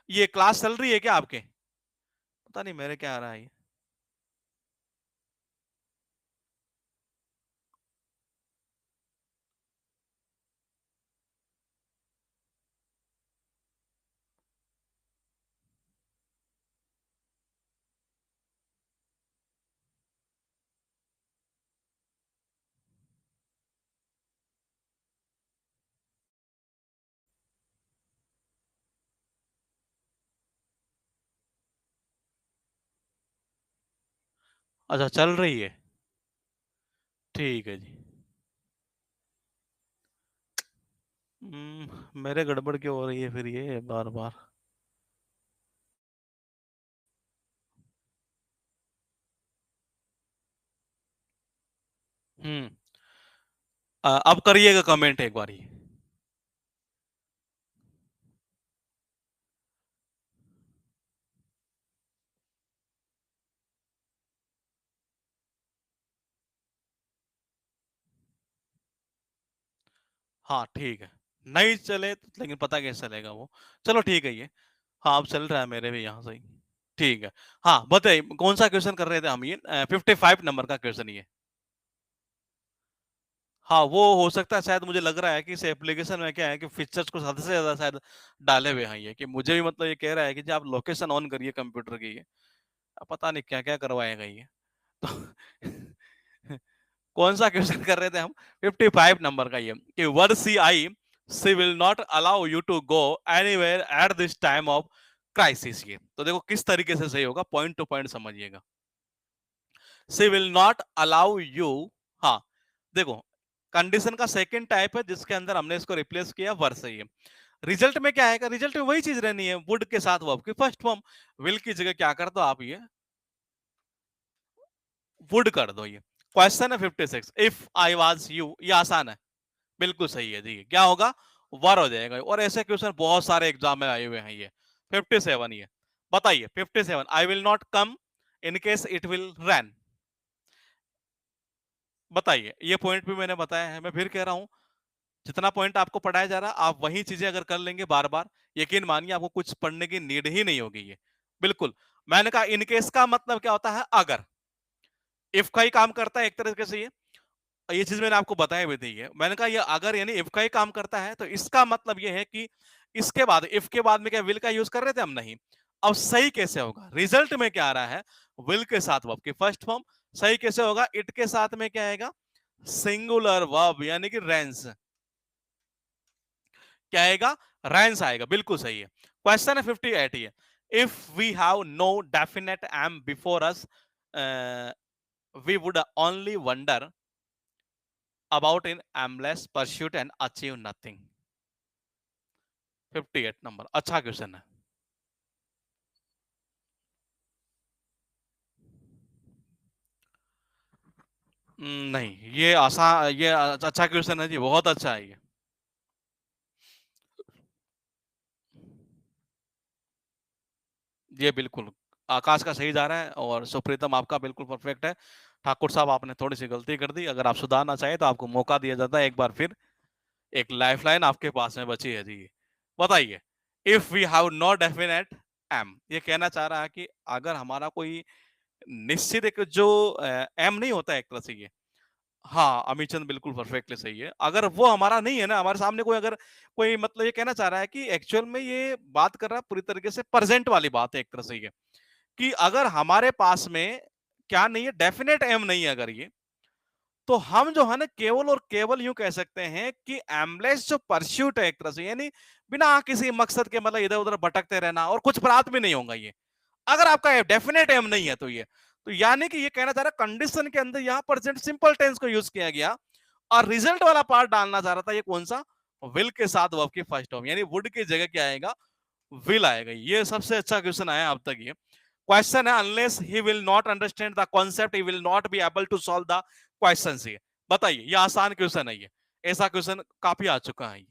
ये क्लास चल रही है क्या आपके, पता नहीं मेरे क्या आ रहा है ये। अच्छा चल रही है, ठीक है जी। मेरे गड़बड़ क्यों हो रही है फिर ये बार बार। हम्म अब करिएगा कमेंट एक बार ही। हाँ ठीक है, नहीं चले तो लेकिन पता कैसे चलेगा वो। चलो ठीक है ये। हाँ अब चल रहा है मेरे भी यहाँ सही। ठीक है। हाँ बताइए कौन सा क्वेश्चन कर रहे थे हम, ये 55 नंबर का क्वेश्चन ये। हाँ वो हो सकता है, शायद मुझे लग रहा है कि इस एप्लीकेशन में क्या है कि फीचर्स को ज्यादा से ज्यादा शायद डाले हुए हैं ये, कि मुझे भी मतलब ये कह रहा है कि जब आप लोकेशन ऑन करिए कंप्यूटर की ये, अब पता नहीं क्या क्या करवाएगा ये। तो कौन सा क्वेश्चन कर रहे थे हम, 55 नंबर का ये, कि were she I she will not allow you to go anywhere at this time of crisis. ये तो देखो किस तरीके से सही होगा, पॉइंट टू पॉइंट समझिएगा। सी विल नॉट अलाउ यू, हाँ देखो कंडीशन का सेकंड टाइप है जिसके अंदर हमने इसको रिप्लेस किया वर से। ये रिजल्ट में क्या आएगा, रिजल्ट में वही चीज रहनी है, वुड के साथ वर्ब की फर्स्ट फॉर्म। विल की जगह क्या कर दो आप, ये वुड कर दो। ये क्वेश्चन है 56, इफ आई वाज यू, ये आसान है, बिल्कुल सही है जी। क्या होगा, वर हो जाएगा। और ऐसे क्वेश्चन बहुत सारे एग्जाम में आए हुए हैं ये। 57 ये बताइए, 57 I will not come in case it will rain. बताइए, ये पॉइंट भी मैंने बताया है, मैं फिर कह रहा हूं, जितना पॉइंट आपको पढ़ाया जा रहा है आप वही चीजें अगर कर लेंगे बार बार, यकीन मानिए आपको कुछ पढ़ने की नीड ही नहीं होगी ये। बिल्कुल। मैंने कहा इनकेस का मतलब क्या होता है, अगर। इफ का ही काम करता है एक तरीके से ये चीज मैंने आपको बताई हुई थी। ये मैंने कहा ये अगर यानी इफ का ही काम करता है, तो इसका मतलब ये है कि इसके बाद, इफ के बाद में क्या विल का यूज कर रहे थे हम, नहीं। अब सही कैसे होगा, रिजल्ट में क्या आ रहा है, विल के साथ वर्ब की फर्स्ट फॉर्म। सही कैसे होगा, इट के साथ में क्या आएगा, सिंगुलर वर्ब यानी कि रेंस। क्या आएगा, रेंस आएगा, बिल्कुल सही है। क्वेश्चन है 58 ये, if we have no definite aim before us we would only wander about in aimless pursuit and achieve nothing। 58 number, अच्छा क्वेश्चन है। नहीं ये आसान, ये अच्छा क्वेश्चन है जी, बहुत अच्छा है ये बिल्कुल। आकाश का सही जा रहा है और सुप्रीतम आपका बिल्कुल परफेक्ट है। ठाकुर साहब आपने थोड़ी सी गलती कर दी, अगर आप सुधारना चाहें तो आपको मौका दिया जाता है एक बार फिर। एक लाइफलाइन आपके पास में बची है जी। बताइए, if we have no definite aim, ये कहना चाह रहा है कि अगर हमारा कोई निश्चित एक जो एम नहीं होता है एक तरह से ये। हाँ अमीचंद बिल्कुल परफेक्टली सही है, अगर वो हमारा नहीं है ना, हमारे सामने कोई अगर कोई मतलब ये कहना चाह रहा है कि एक्चुअल में ये बात कर रहा है पूरी तरीके से प्रेजेंट वाली बात है एक तरह से ये, कि अगर हमारे पास में क्या नहीं है, डेफिनेट एम नहीं है अगर ये, तो हम जो है ना केवल और केवल यूं कह सकते हैं कि एमलेस जो परस्यूट है एक तरह से, यानी बिना किसी मकसद के मतलब इधर उधर भटकते रहना और कुछ प्राप्त भी नहीं होगा ये, अगर आपका डेफिनेट एम नहीं है तो ये। तो यानी कि ये कहना चाह रहा कंडीशन के अंदर यहां प्रेजेंट सिंपल टेंस को यूज किया गया, और रिजल्ट वाला पार्ट डालना चाह रहा था ये कौन सा, विल के साथ वर्ब की फर्स्ट फॉर्म, यानी वुड की जगह क्या आएगा, विल आएगा। ये सबसे अच्छा क्वेश्चन आया अब तक ये। क्वेश्चन है unless he will not understand the concept he will not be able to solve the question. ये बताइए, ये आसान क्वेश्चन है ये, ऐसा क्वेश्चन काफी आ चुका है।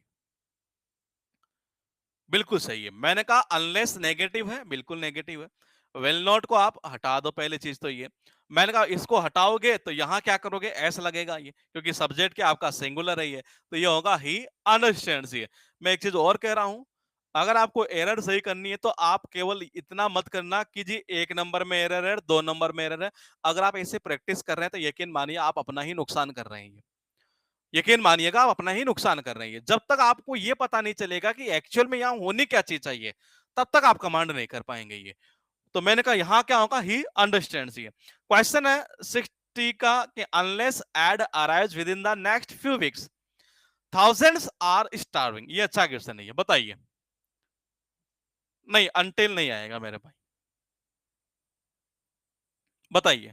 बिल्कुल सही है, मैंने कहा अनलेस नेगेटिव है, बिल्कुल नेगेटिव है। विल नॉट को आप हटा दो पहले चीज तो ये। मैंने कहा इसको हटाओगे तो यहां क्या करोगे, ऐसा लगेगा ये, क्योंकि सब्जेक्ट क्या आपका सिंगुलर है ये, तो ये होगा ही अंडरस्टैंड्स। ये मैं एक चीज और कह रहा हूं, अगर आपको एरर सही करनी है तो आप केवल इतना मत करना कि जी एक नंबर में एरर है, दो नंबर में एरर है। अगर आप ऐसे प्रैक्टिस कर रहे हैं तो यकीन मानिए आप अपना ही नुकसान कर रहे हैं। यकीन मानिएगा आप अपना ही नुकसान कर रहे हैं। जब तक आपको ये पता नहीं चलेगा कि एक्चुअल में यहाँ होनी क्या चीज चाहिए, तब तक आप कमांड नहीं कर पाएंगे ये। तो मैंने कहा यहाँ क्या होगा, ही अंडरस्टैंड्स। ये क्वेश्चन है 60 का, कि unless aid arrives within the next few weeks thousands are starving. ये अच्छा क्वेश्चन है ये, बताइए। नहीं अनटिल नहीं आएगा मेरे भाई, बताइए।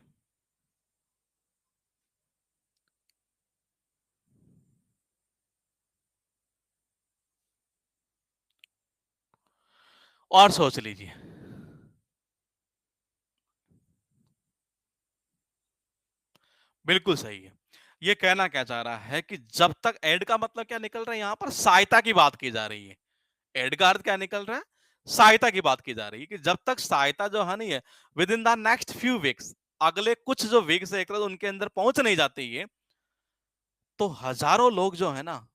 और सोच लीजिए। बिल्कुल सही है। ये कहना क्या चाह रहा है कि जब तक एड का मतलब क्या निकल रहा है, यहाँ पर सहायता की बात की जा रही है। एड का अर्थ क्या निकल रहा है? सहायता की बात की जा रही है कि जब तक सहायता जो है नहीं है with in the next few weeks, अगले कुछ जो वीक्स है उनके अंदर पहुंच नहीं जाती है, तो हजारों लोग जो है ना,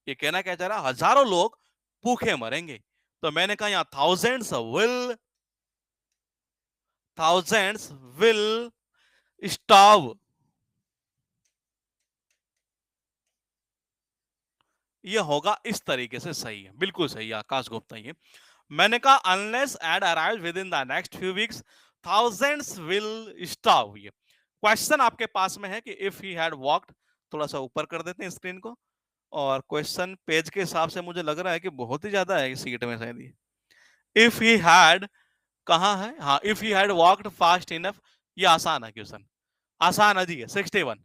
ये कहना क्या चाह रहा है, हजारों लोग भूखे मरेंगे। तो मैंने कहा यहाँ थाउजेंड्स विल स्टार्व। ये होगा इस तरीके से, सही है, बिल्कुल सही है आकाश गुप्ता। ये मैंने कहा unless aid arrive within the next few weeks thousands will starve. ये क्वेश्चन आपके पास में है कि इफ ही हैड वॉकड, थोड़ा सा ऊपर कर देते हैं स्क्रीन को, और क्वेश्चन पेज के हिसाब से मुझे लग रहा है कि बहुत ही ज्यादा है इस सीट में शायद ये। इफ ही हैड, कहाँ है, हाँ, if he had walked fast enough. ये आसान है क्वेश्चन, आसान है जी, 61।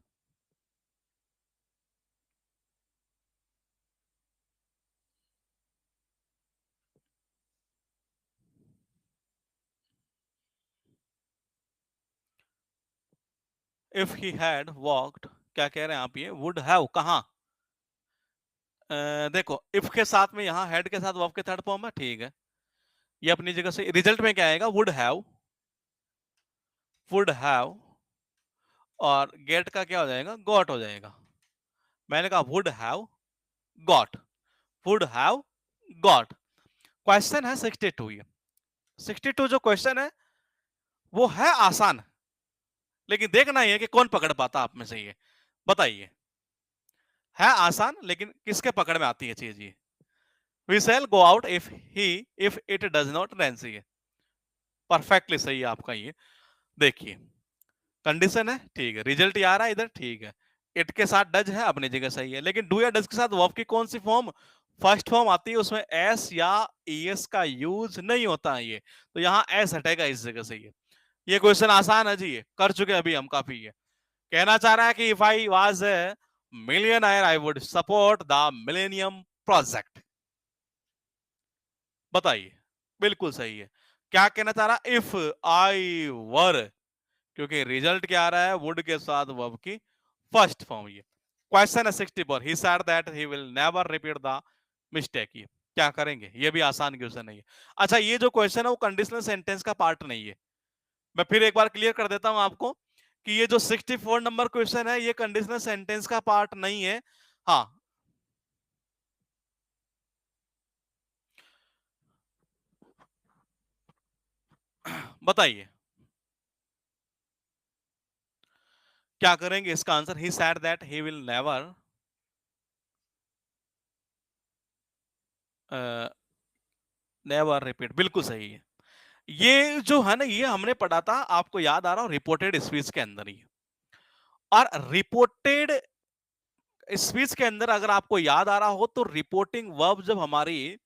इफ ही हैड वॉकड, क्या कह रहे हैं आप, ये वुड हैव कहाँ, देखो इफ के साथ में यहाँ हेड के साथ वर्ब के थर्ड फॉर्म है, ठीक है, ये अपनी जगह से। रिजल्ट में क्या आएगा, वुड हैव, और गेट का क्या हो जाएगा, गॉट हो जाएगा। मैंने कहा got would have got. Question है 62। ये 62 जो क्वेश्चन है वो है आसान, लेकिन देखना ही है कि कौन पकड़ पाता आप में से ये, बताइए। है आसान लेकिन किसके पकड़ में आती है चीज ये। We shall go out if it does not rain. सी है, परफेक्टली सही है आपका ये। देखिए कंडीशन है, ठीक है, रिजल्ट आ रहा है इधर, ठीक है, इट के साथ डज है, अपनी जगह सही है, लेकिन डू या डज के साथ वर्ब की कौन सी फॉर्म, फर्स्ट फॉर्म आती है, उसमें एस या ईएस का यूज नहीं होता है ये, तो यहाँ एस हटेगा इस जगह से। ये क्वेश्चन आसान है जी, ये कर चुके अभी हम काफी। ये कहना चाह रहा है कि if I was a millionaire I would support the millennium project. बताइए, बिल्कुल सही है। क्या कहना चाह रहा, इफ आई वर, क्योंकि रिजल्ट क्या आ रहा है, वुड के साथ वर्ब की फर्स्ट फॉर्म। ये क्वेश्चन है 64। He said that he will never repeat the mistake. ये क्या करेंगे, ये भी आसान क्वेश्चन है ये। अच्छा, ये जो क्वेश्चन है वो कंडीशनल सेंटेंस का पार्ट नहीं है। मैं फिर एक बार क्लियर कर देता हूं आपको कि ये जो 64 नंबर क्वेश्चन है ये कंडीशनल सेंटेंस का पार्ट नहीं है। हाँ, बताइए क्या करेंगे इसका answer. He said that he will never repeat, बिल्कुल सही है। ये जो है ना, ये हमने पढ़ा था, आपको याद आ रहा हो, रिपोर्टेड स्पीच के अंदर ही। और रिपोर्टेड स्पीच के अंदर अगर आपको याद आ रहा हो तो रिपोर्टिंग वर्ब जब हमारी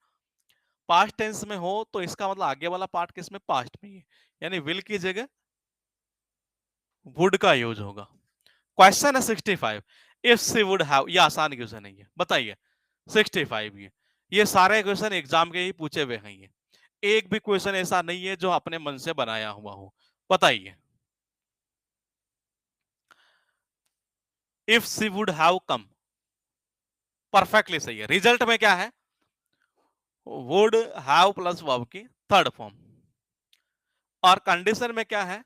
पास्ट टेंस में हो तो इसका मतलब आगे वाला पार्ट किसमें, पास्ट में ही है। यानी विल की जगह वुड का यूज होगा। क्वेश्चन है 65। इफ सी वुड हैव, ये आसान क्वेश्चन है, ये बताइए 65। ये सारे क्वेश्चन एग्जाम के ही पूछे हुए हैं। ये एक भी क्वेश्चन ऐसा नहीं है जो अपने मन से बनाया हुआ हो। बताइए, if she would have come, perfectly सही है। रिजल्ट में क्या है, वुड हैव प्लस वर्ब की थर्ड फॉर्म। और कंडीशन में क्या है,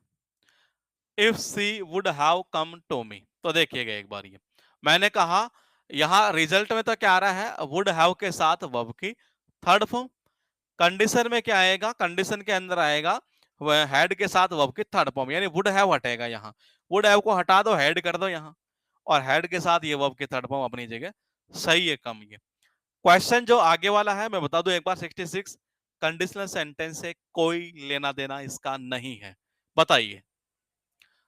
if she would have come to me. तो देखिएगा एक बार, ये मैंने कहा यहां रिजल्ट में तो क्या आ रहा है, वुड हैव के साथ वर्ब की थर्ड फॉर्म। कंडीशन में क्या आएगा, कंडीशन के अंदर आएगा हेड के साथ वर्ब की थर्ड फॉर्म, यानी वुड हैव हटेगा यहाँ। वुड हैव को हटा दो, हेड कर दो यहाँ, और हेड के साथ ये वर्ब की थर्ड फॉर्म अपनी जगह सही है, कम। ये क्वेश्चन जो आगे वाला है मैं बता दूं एक बार, 66 कंडीशनल सेंटेंस से कोई लेना देना इसका नहीं है। बताइए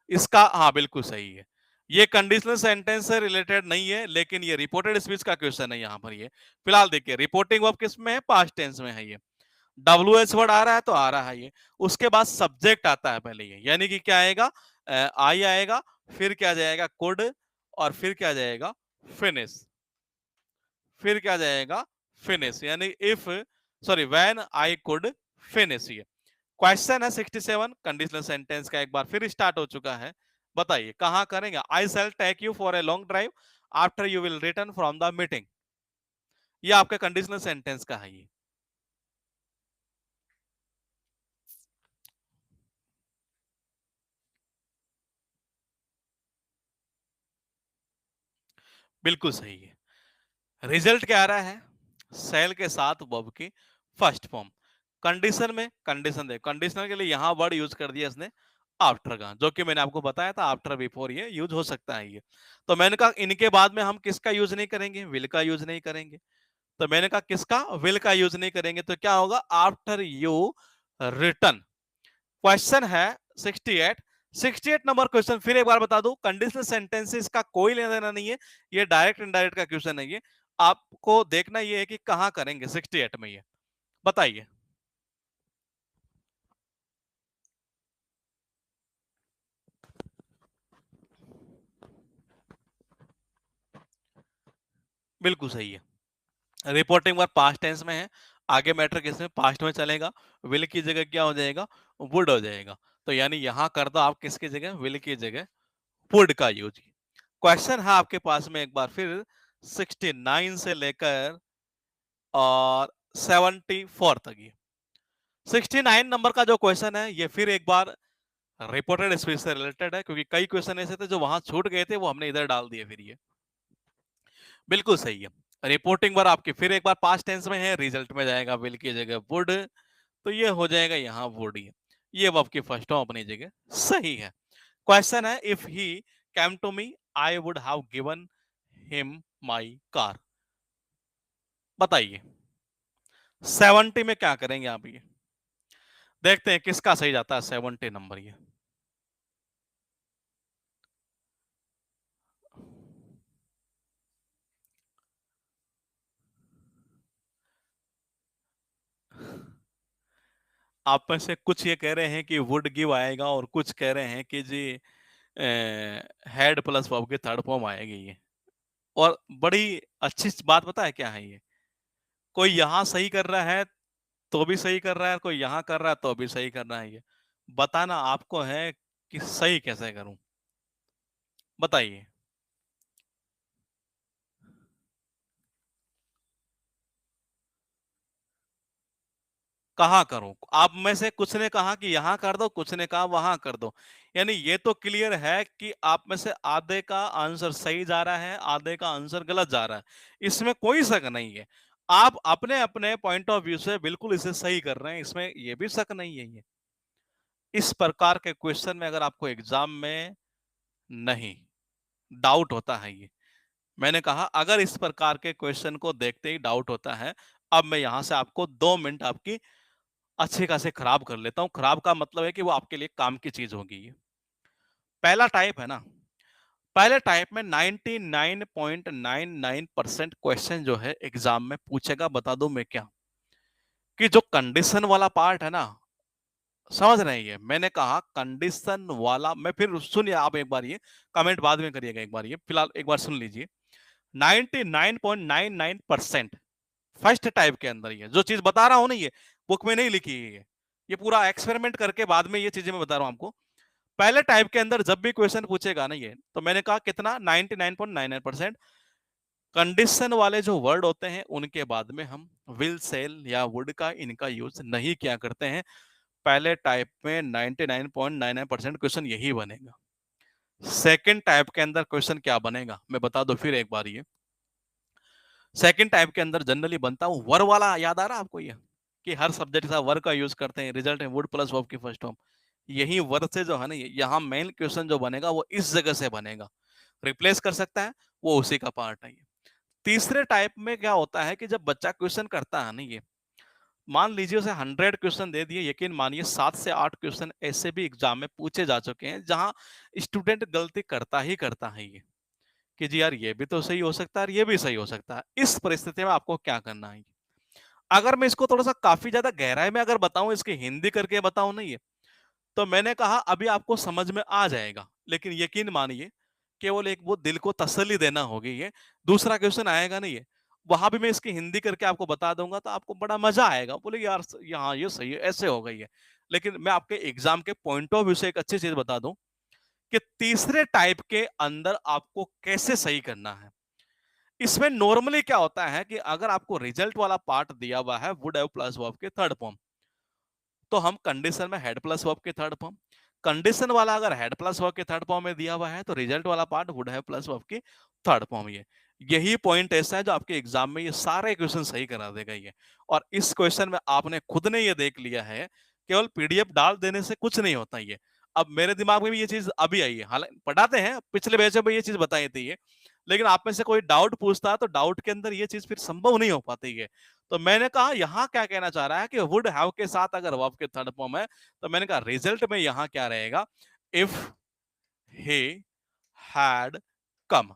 इसका, हाँ बिल्कुल सही है। ये कंडीशनल सेंटेंस से रिलेटेड नहीं है, लेकिन ये रिपोर्टेड स्पीच का क्वेश्चन है यहाँ पर। ये फिलहाल देखिए, रिपोर्टिंग वर्ब किस में है, पास्ट टेंस में है। ये WH वर्ड आ रहा है तो आ रहा है ये, उसके बाद सब्जेक्ट आता है पहले ये, यानी कि क्या आएगा, आई आएगा, फिर क्या जाएगा, कुड, और फिर क्या जाएगा, फिनिश, फिर क्या जाएगा, फिनिश। यानी if sorry when I could finish. ये क्वेश्चन है 67 कंडीशनल सेंटेंस का, एक बार फिर स्टार्ट हो चुका है। बताइए कहां करेंगे? I shall take you for a long drive after you will return from the meeting. ये आपका कंडीशनल सेंटेंस का है। ये बिल्कुल सही है। रिजल्ट क्या आ रहा है? सेल के साथ वर्ब की फर्स्ट फॉर्म। कंडीशन में कंडीशन दे, कंडीशनल के लिए यहां वर्ड यूज कर दिया इसने आफ्टर का, जो कि मैंने आपको बताया था आफ्टर बिफोर ये यूज हो सकता है। ये तो मैंने कहा इनके बाद में हम किसका यूज नहीं करेंगे? विल का यूज नहीं करेंगे। तो मैंने कहा किसका? विल का यूज नहीं करेंगे। तो क्या होगा? After you return. क्वेश्चन है 68। 68 नंबर क्वेश्चन फिर एक बार बता दूं, कंडीशनल सेंटेंसेस का कोई लेना देना नहीं है। ये डायरेक्ट इनडायरेक्ट का क्वेश्चन है। ये आपको देखना ये है कि कहां करेंगे 68 में। ये बताइए। बिल्कुल सही है। रिपोर्टिंग वर्ब पास्ट टेंस में है, आगे मैटर किसमें? पास्ट में चलेगा। विल की जगह क्या हो जाएगा? वुड हो जाएगा। तो यानी यहां कर दो आप किसकी जगह? विल की जगह वुड का यूज। क्वेश्चन है आपके पास में एक बार फिर 69 से लेकर और 74 तक। ये 69 नंबर का जो क्वेश्चन है ये फिर एक बार रिपोर्टेड स्पीच से रिलेटेड है, क्योंकि कई क्वेश्चन ऐसे थे जो वहां छूट गए थे, वो हमने इधर डाल दिए। फिर ये बिल्कुल सही है। रिपोर्टिंग पर आपकी फिर एक बार पास्ट टेंस में है, रिजल्ट में जाएगा विल की जगह वुड। तो ये हो जाएगा यहाँ वुड। ये वो आपकी फर्स्ट फॉर्म अपनी जगह सही है। क्वेश्चन है if he came to me I would have given him my car. बताइए 70 में क्या करेंगे आप? ये देखते हैं किसका सही जाता है 70 नंबर। ये आप में से कुछ ये कह रहे हैं कि वुड गिव आएगा, और कुछ कह रहे हैं कि जी हेड प्लस वर्ब की थर्ड फॉर्म आएगी। ये और बड़ी अच्छी बात पता है क्या है? ये कोई यहां सही कर रहा है तो भी सही कर रहा है, कोई यहां कर रहा है तो भी सही कर रहा है। ये बताना आपको है कि सही कैसे करूं। बताइए कहाँ करूं? आप में से कुछ ने कहा कि यहां कर दो, कुछ ने कहा वहां कर दो। यानी ये तो क्लियर है कि आप में से आधे का आंसर सही जा रहा है, आधे का आंसर गलत जा रहा है। इसमें कोई शक नहीं है। आप अपने अपने पॉइंट ऑफ व्यू से बिल्कुल इसे सही कर रहे हैं, इसमें ये भी शक नहीं है। ये इस प्रकार के क्वेश्चन में अगर आपको एग्जाम में नहीं डाउट होता है, ये मैंने कहा अगर इस प्रकार के क्वेश्चन को देखते ही डाउट होता है, अब मैं यहां से आपको 2 मिनट आपकी अच्छे खासे खराब कर लेता हूं। खराब का मतलब है कि वो आपके लिए काम की चीज होगी। पहला टाइप है ना, पहले टाइप में 99.99% क्वेश्चन जो है एग्जाम में पूछेगा। बता दूं मैं क्या? कि जो कंडीशन वाला पार्ट है ना, समझ रहे हैं? ये मैंने कहा कंडीशन वाला, मैं फिर सुनिए आप एक बार, ये कमेंट बाद में करिएगा, एक बार ये फिलहाल एक बार सुन लीजिए। 99.99% फर्स्ट टाइप के अंदर ये जो चीज बता रहा हूं ना, ये बुक में नहीं लिखी है। ये पूरा एक्सपेरिमेंट करके बाद में ये चीजें मैं बता रहा हूं आपको। पहले टाइप के अंदर जब भी क्वेश्चन पूछेगा ना, ये तो मैंने कहा कितना 99.99% कंडीशन वाले जो वर्ड होते हैं उनके बाद में हम विल सेल या वुड का इनका यूज नहीं किया करते हैं। पहले टाइप में 99.99% क्वेश्चन यही बनेगा। सेकंड टाइप के अंदर क्वेश्चन क्या बनेगा मैं बता दो फिर एक बार। ये सेकंड टाइप के अंदर जनरली बनता हूं वर वाला, याद आ रहा है आपको? ये कि हर सब्जेक्ट के साथ वर का यूज करते हैं, रिजल्ट है वुड प्लस वर्ब की फर्स्ट फॉर्म। यही वर से जो है ना, यहाँ मेन क्वेश्चन जो बनेगा वो इस जगह से बनेगा। रिप्लेस कर सकता है, वो उसी का पार्ट है। ये तीसरे टाइप में क्या होता है कि जब बच्चा क्वेश्चन करता है ना, ये मान लीजिए उसे 100 क्वेश्चन दे दिए, यकीन मानिए 7 से 8 क्वेश्चन ऐसे भी एग्जाम में पूछे जा चुके हैं जहां स्टूडेंट गलती करता ही करता है। ये कि जी यार ये भी तो सही हो सकता है और ये भी सही हो सकता है। इस परिस्थिति में आपको क्या करना है? अगर मैं इसको थोड़ा सा काफी ज्यादा गहराई में अगर बताऊं, इसकी हिंदी करके बताऊं ना, ये तो मैंने कहा अभी आपको समझ में आ जाएगा, लेकिन यकीन मानिए केवल एक वो दिल को तसल्ली देना होगी। ये दूसरा क्वेश्चन आएगा नहीं है, वहां भी मैं इसकी हिंदी करके आपको बता दूंगा तो आपको बड़ा मजा आएगा, बोले यार यहाँ ये सही है, ऐसे हो गई है। लेकिन मैं आपके एग्जाम के पॉइंट ऑफ व्यू से एक अच्छी चीज बता दूं कि तीसरे टाइप के अंदर आपको कैसे सही करना है। इसमें नॉर्मली क्या होता है कि अगर आपको रिजल्ट वाला पार्ट दिया हुआ है वुड हैव प्लस वर्ब के थर्ड फॉर्म, तो हम कंडीशन में हेड प्लस वर्ब के थर्ड फॉर्म, कंडीशन वाला अगर हेड प्लस वर्ब के थर्ड फॉर्म में दिया हुआ है तो रिजल्ट वाला part would have plus verb की थर्ड फॉर्म। ये यही पॉइंट ऐसा है जो आपके एग्जाम में ये सारे क्वेश्चन सही करा देगा ये। और इस क्वेश्चन में आपने खुद ने ये देख लिया है, केवल पीडीएफ डाल देने से कुछ नहीं होता ये। अब मेरे दिमाग में भी ये चीज अभी आई है, हालांकि पढ़ाते हैं पिछले बैच में ये चीज बताई थी ये, लेकिन आप में से कोई डाउट पूछता है तो डाउट के अंदर ये चीज फिर संभव नहीं हो पाती है। तो मैंने कहा यहाँ क्या कहना चाह रहा है कि वुड हैव के साथ अगर वर्ब के थर्ड फॉर्म है, तो मैंने कहा रिजल्ट में यहाँ क्या रहेगा, इफ he had come,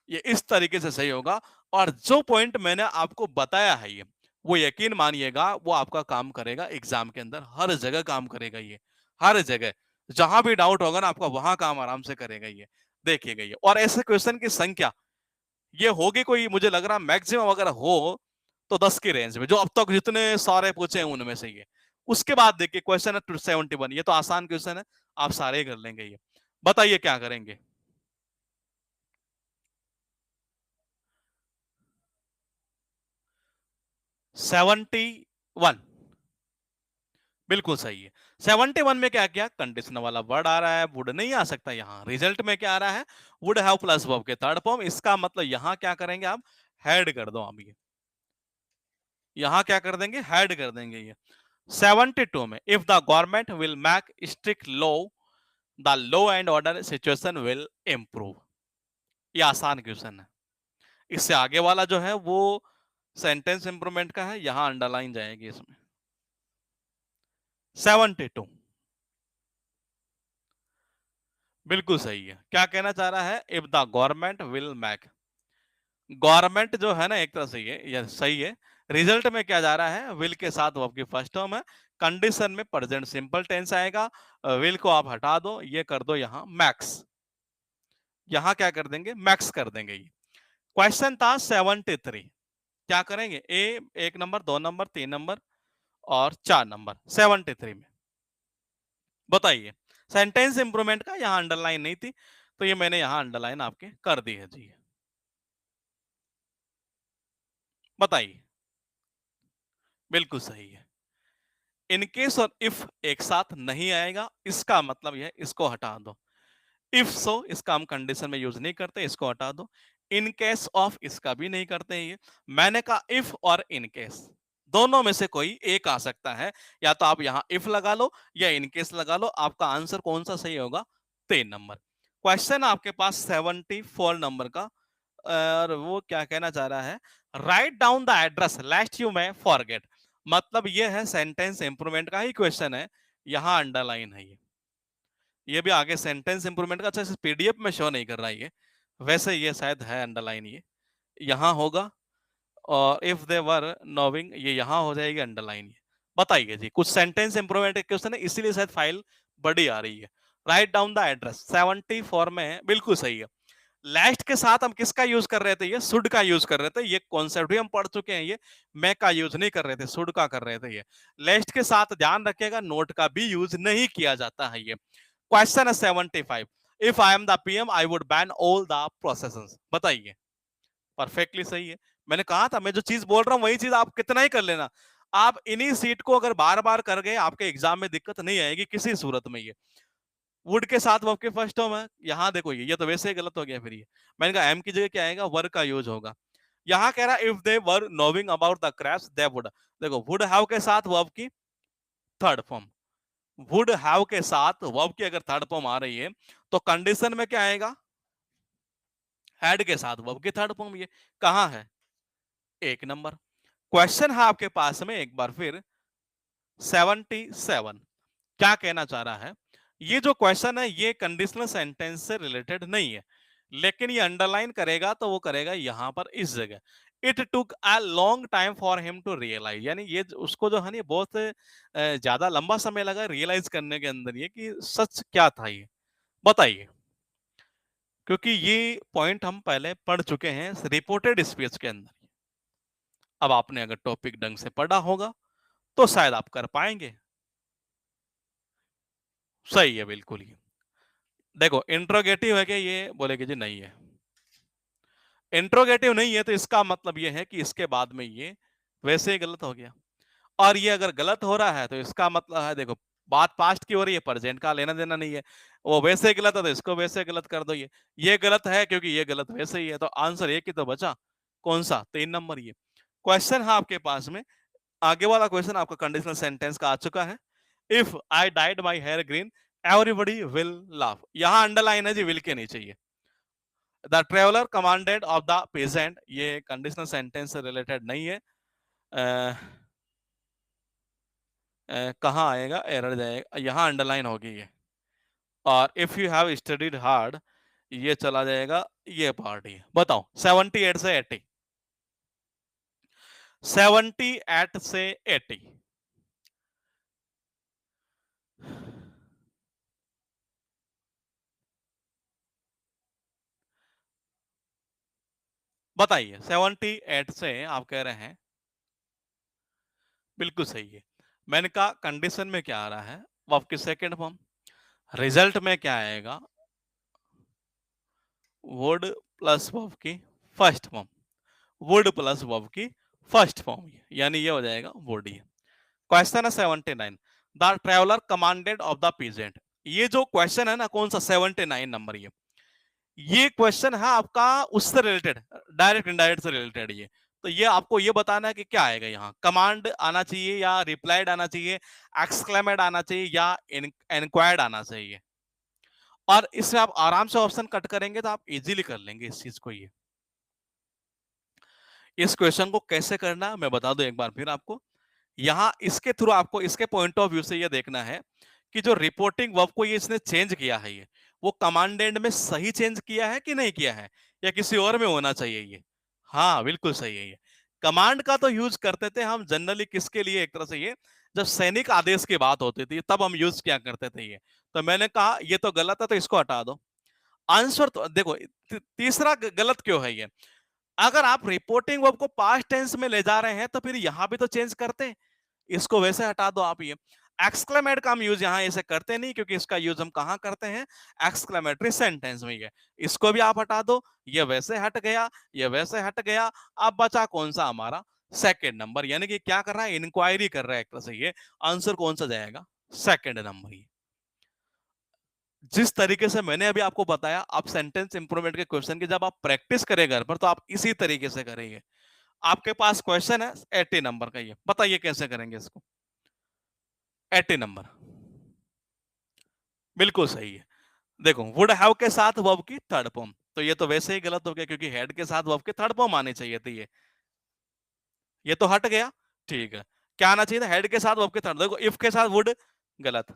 ये इस तरीके से सही होगा। और जो पॉइंट मैंने आपको बताया है ये, वो यकीन मानिएगा वो आपका काम करेगा एग्जाम के अंदर, हर जगह काम करेगा ये, हर जगह जहां भी डाउट होगा ना आपका वहां काम आराम से करेगा ये, देखिएगा ये। और ऐसे क्वेश्चन की संख्या ये होगी कोई, मुझे लग रहा मैक्सिमम अगर हो तो 10 की रेंज में, जो अब तक जितने सारे पूछे हैं उनमें से ये। उसके बाद देखिए क्वेश्चन है 271, ये तो आसान क्वेश्चन है, आप सारे ही कर लेंगे ये। बताइए क्या करेंगे। 71 बिल्कुल सही है। 71 में क्या किया, कंडीशन वाला वर्ड आ रहा है, वुड नहीं आ सकता यहाँ। रिजल्ट में क्या आ रहा है, वुड हैव प्लस वर्ब के थर्ड फॉर्म। इसका मतलब यहाँ क्या करेंगे आप, हेड कर दो आप ये, यहाँ क्या कर देंगे, हेड कर देंगे ये। 72 में if the government will make strict law the law and order situation will improve. ये आसान क्वेश्चन है। इससे आगे वाला जो है वो सेंटेंस इंप्रूवमेंट का है, यहां अंडरलाइन जाएगी इसमें। 72 बिल्कुल सही है। क्या कहना चाह रहा है, if the government will make, government जो है ना एक तरह से ये सही है। रिजल्ट में क्या जा रहा है, विल के साथ वर्ब की फर्स्ट टर्म है, कंडीशन में प्रेजेंट सिंपल टेंस आएगा, विल को आप हटा दो, ये कर दो यहाँ मैक्स, यहाँ क्या कर देंगे, मैक्स कर देंगे ये। क्वेश्चन था 73, क्या करेंगे, ए 1 नंबर 2 नंबर 3 नंबर और 4 नंबर 73 में। बताइए, सेंटेंस इंप्रूवमेंट का यहाँ अंडरलाइन नहीं थी, तो ये मैंने यहाँ अंडरलाइन आपके कर दी है जी। बताइए, बिल्कुल सही है। इनकेस और इफ एक साथ नहीं आएगा, इसका मतलब यह इसको हटा दो। इफ सो इसका हम कंडीशन में यूज नहीं करते, इसको हटा दो। इन केस ऑफ इसका भी नहीं करते हैं ये। मैंने कहा इफ और इन केस दोनों में से कोई एक आ सकता है, या तो आप यहाँ इफ लगा लो या इन केस लगा लो, आपका आंसर कौन सा सही होगा, 3 नंबर। क्वेश्चन आपके पास 74 नंबर का, और वो क्या कहना चाह रहा है, write down the address लेस्ट you may forget. मतलब ये है सेंटेंस इंप्रूवमेंट का ही क्वेश्चन है, यहां अंडरलाइन है ये भी आगे सेंटेंस इंप्रूवमेंट का, अच्छा पीडीएफ में शो नहीं कर रहा है ये, वैसे ये शायद है अंडरलाइन, ये यहां होगा। और इफ दे वर नोविंग, ये यहां हो जाएगी अंडरलाइन ये। बताइए जी, कुछ सेंटेंस इंप्रूवमेंट क्वेश्चन है, इसीलिए शायद फाइल बड़ी आ रही है। राइट डाउन द एड्रेस 74 में है, बिल्कुल सही है। लास्ट के साथ हम किसका यूज कर रहे थे, ये शुड का यूज कर रहे थे, ये कॉन्सेप्ट भी हम पढ़ चुके हैं, ये मैं का यूज नहीं कर रहे थे, शुड का कर रहे थे ये। लास्ट के साथ ध्यान रखिएगा, नोट का भी यूज नहीं किया जाता है ये। क्वेश्चन है 75, if I am the PM I would ban all the processions. बताइए, परफेक्टली सही है। मैंने कहा था, मैं जो चीज बोल रहा हूं वही चीज आप कितना ही कर लेना, आप इन्हीं सीट को अगर बार बार कर गए आपके एग्जाम में दिक्कत नहीं आएगी किसी सूरत में ये। वुड के साथ वर्ब के फर्स्ट फॉर्म है, यहाँ देखो ये तो वैसे ही गलत हो गया फिर ये। मैंने कहा एम की जगह क्या आएगा, वर का यूज होगा। यहाँ कह रहा है if they were नोविंग about the crash they would, देखो वुड हैव के साथ वर्ब की थर्ड फॉर्म, वुड हैव के साथ वर्ब की अगर थर्ड फॉर्म आ रही है तो कंडीशन में क्या आएगा, हैड के साथ वर्ब की थर्ड फॉर्म, ये कहां है, 1 नंबर। क्वेश्चन है आपके पास में एक बार फिर 77, क्या कहना चाह रहा है, ये जो क्वेश्चन है ये कंडीशनल सेंटेंस से रिलेटेड नहीं है, लेकिन ये अंडरलाइन करेगा तो वो करेगा यहां पर इस जगह, it took a long time for him to realise, यानी ये उसको जो है ना बहुत ज्यादा लंबा समय लगा रियलाइज करने के अंदर ये कि सच क्या था ये। बताइए, क्योंकि ये पॉइंट हम पहले पढ़ चुके हैं रिपोर्टेड स्पीच के अंदर। अब आपने अगर टॉपिक ढंग से पढ़ा होगा तो शायद आप कर पाएंगे। सही है, बिल्कुल ही। देखो इंट्रोगेटिव है क्या, ये बोलेगे जी नहीं है। इंट्रोगेटिव नहीं है तो इसका मतलब ये है कि इसके बाद में ये वैसे ही गलत हो गया। और ये अगर गलत हो रहा है तो इसका मतलब है, देखो बात पास्ट की हो रही है, प्रेजेंट का लेना देना नहीं है। वो वैसे गलत है तो इसको वैसे गलत कर दो। ये गलत है क्योंकि ये गलत वैसे ही है, तो आंसर एक ही तो बचा। कौन सा? 3 नंबर। ये क्वेश्चन है आपके पास में। आगे वाला क्वेश्चन आपका कंडीशनल सेंटेंस का आ चुका है। If I dyed my hair green everybody will laugh. यहां अंडरलाइन है जी, विल के नीचे। ये the traveller commanded of the peasant, ये कंडीशनल सेंटेंस से रिलेटेड नहीं है। कहाँ आएगा, एरर जाएगा, यहाँ अंडरलाइन होगी ये। और if you have studied hard, ये चला जाएगा ये पार्ट। ही बताओ 78 से 80, 78 से 80 बताइए। 78 से आप कह रहे हैं, बिल्कुल सही है। मैंने कहा कंडीशन में क्या आ रहा है, वो आपकी सेकेंड फॉर्म। रिजल्ट में क्या आएगा, वुड प्लस वर्ब की first form. Would plus verb की फर्स्ट फॉर्म, यानी ये हो जाएगा वुड। क्वेश्चन है 79, the traveller commanded of the peasant. ये जो क्वेश्चन है ना, कौन सा 79 नंबर, ये क्वेश्चन है आपका उससे रिलेटेड, डायरेक्ट इनडायरेक्ट से रिलेटेड। ये तो ये आपको ये बताना है कि क्या आएगा यहाँ, कमांड आना चाहिए या रिप्लाइड आना चाहिए, एक्सक्लेमेड आना चाहिए या इंक्वायर्ड आना चाहिए। और इससे आप आराम से ऑप्शन कट करेंगे तो आप इजीली कर लेंगे इस चीज को। ये इस क्वेश्चन को कैसे करना है मैं बता दूं एक बार फिर आपको। यहाँ इसके थ्रू आपको इसके पॉइंट ऑफ व्यू से ये देखना है कि जो रिपोर्टिंग वर्ब को ये इसने चेंज किया है, ये वो कमांड एंड में सही चेंज किया है कि नहीं किया है, या किसी और में होना चाहिए ये। हाँ बिल्कुल सही है। ये कमांड का तो यूज करते थे हम जनरली किसके लिए, एक तरह से ये जब सैनिक आदेश की बात होती थी तब हम यूज क्या करते थे ये। तो मैंने कहा ये तो गलत है तो इसको हटा दो। आंसर तो देखो तीसरा गलत क्यों है ये, अगर आप रिपोर्टिंग वर्ब को पास्ट टेंस में ले जा रहे हैं तो फिर यहां भी तो चेंज करते, इसको वैसे हटा दो आप। ये एक्सक्लेमेट का हम यूज यहाँ ऐसे करते नहीं, क्योंकि इसका यूज हम कहाँ करते हैं, एक्सक्लेमेटरी सेंटेंस में। ये इसको भी आप हटा दो, ये वैसे हट गया, ये वैसे हट गया। अब बचा कौन सा हमारा, सेकेंड नंबर, यानी कि क्या कर रहा है, इंक्वायरी कर रहा है एक तरह से। ये आंसर कौन सा जाएगा, सेकेंड नंबर। जिस तरीके से मैंने अभी आपको बताया, आप सेंटेंस इंप्रूवमेंट के क्वेश्चन की जब आप प्रैक्टिस करें घर पर तो आप इसी तरीके से करेंगे। आपके पास क्वेश्चन है 80 नंबर का, ये बताइए कैसे करेंगे इसको। 80 नंबर बिल्कुल सही है। देखो वुड हैव के साथ वर्ब की थर्ड फॉर्म, तो ये तो वैसे ही गलत हो गया क्योंकि हेड के साथ वर्ब की थर्ड फॉर्म आनी चाहिए थी। ये तो हट गया। ठीक है, क्या आना चाहिए था, हेड के साथ वर्ब के थर्ड। देखो इफ के साथ वुड, गलत।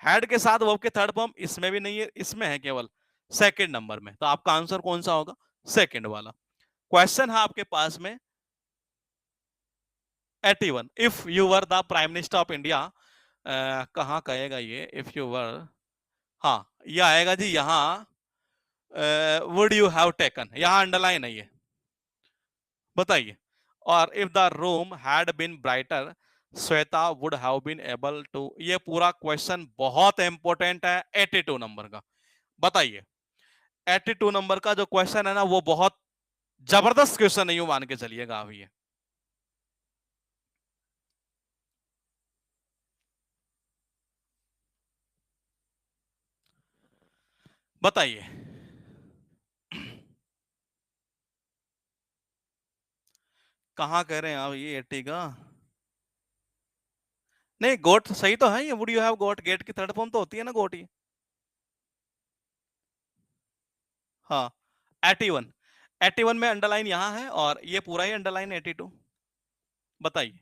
हेड के साथ वर्ब के थर्ड फॉर्म इसमें भी नहीं है, इसमें है केवल सेकंड नंबर में। तो आपका आंसर कौन सा होगा, सेकंड वाला। क्वेश्चन है आपके पास में 81, if you were the prime minister of India. कहाँ कहेगा ये, इफ यू वर, हाँ ये आएगा जी यहाँ। वुड यू हैव टेकन, यहाँ अंडरलाइन है ये, बताइए। और if the room had been brighter Shweta would have been able to. ये पूरा क्वेश्चन बहुत इंपॉर्टेंट है 82 नंबर का। बताइए 82 नंबर का जो क्वेश्चन है ना, वो बहुत जबरदस्त क्वेश्चन है, यूं मान के चलिएगा आप। ये बताइए कहाँ कह रहे हैं आप ये 80 का। नहीं गोट सही तो है, ये would you have got, get की थर्ड फॉर्म तो होती है ना गोट। ये हाँ 81, 81 में अंडरलाइन यहाँ है और ये पूरा ही अंडरलाइन 82। बताइए।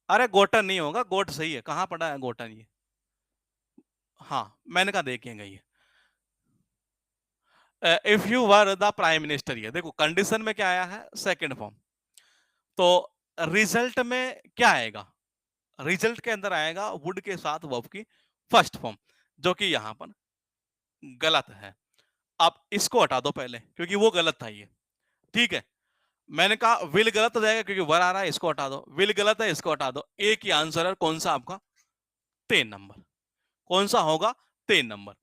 अरे गोटन नहीं होगा, गोट सही है, कहाँ पड़ा है गोटन ये। हाँ मैंने कहा देखेंगे ये। If you were the prime minister, ये देखो कंडीशन में क्या आया है, सेकंड फॉर्म। तो रिजल्ट में क्या आएगा, रिजल्ट के अंदर आएगा वुड के साथ वर्ब की फर्स्ट फॉर्म, जो कि यहां पर गलत है। आप इसको हटा दो पहले क्योंकि वो गलत था ये। ठीक है, मैंने कहा विल गलत हो जाएगा क्योंकि वर आ रहा है, इसको हटा दो। विल गलत है, इसको हटा दो। एक ही आंसर है, कौन सा आपका? 3 नंबर। कौन सा होगा? 3 नंबर।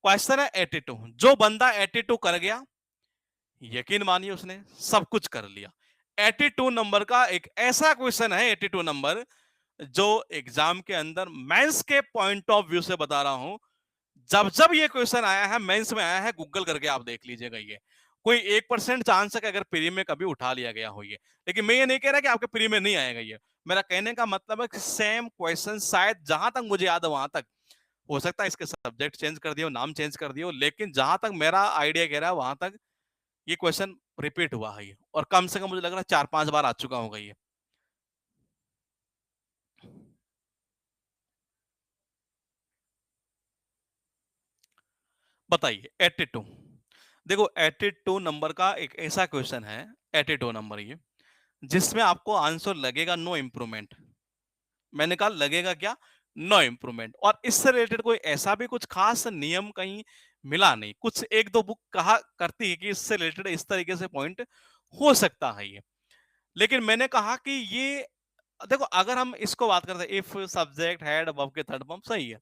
क्वेश्चन है 82। जो बंदा 82 कर गया, यकीन मानिए उसने सब कुछ कर लिया। 82 नंबर का एक ऐसा क्वेश्चन है, 82 नंबर, जो एग्जाम के अंदर मेंस के पॉइंट ऑफ व्यू से बता रहा हूं, जब जब ये क्वेश्चन आया है, मेंस में आया है, गूगल करके आप देख लीजिएगा। ये कोई 1% चांस है कि अगर प्री में कभी उठा लिया गया हो ये। लेकिन मैं ये नहीं कह रहा कि आपके प्री में नहीं आएगा ये। मेरा कहने का मतलब है कि सेम क्वेश्चन, शायद जहां तक मुझे याद है वहां तक हो सकता है इसके सब्जेक्ट चेंज कर दियो, नाम चेंज कर दियो, लेकिन जहां तक मेरा आइडिया कह रहा है वहां तक ये क्वेश्चन रिपीट हुआ है ये, और कम से कम मुझे लग रहा है 4-5 बार आ चुका होगा ये। बताइए 82। देखो 82 नंबर का एक ऐसा क्वेश्चन है, 82 नंबर ये, जिसमें आपको आंसर लगेगा नो इम्प्रूवमेंट। मैंने कहा लगेगा क्या? No improvement. और इससे रिलेटेड कोई ऐसा भी कुछ खास नियम कहीं मिला नहीं। कुछ एक दो बुक कहा करती है कि इससे रिलेटेड इस तरीके से पॉइंट हो सकता है ये। लेकिन मैंने कहा कि ये, देखो अगर हम इसको बात करते हैं, इफ सब्जेक्ट हैड वर्ब के थर्ड फॉर्म, सही है।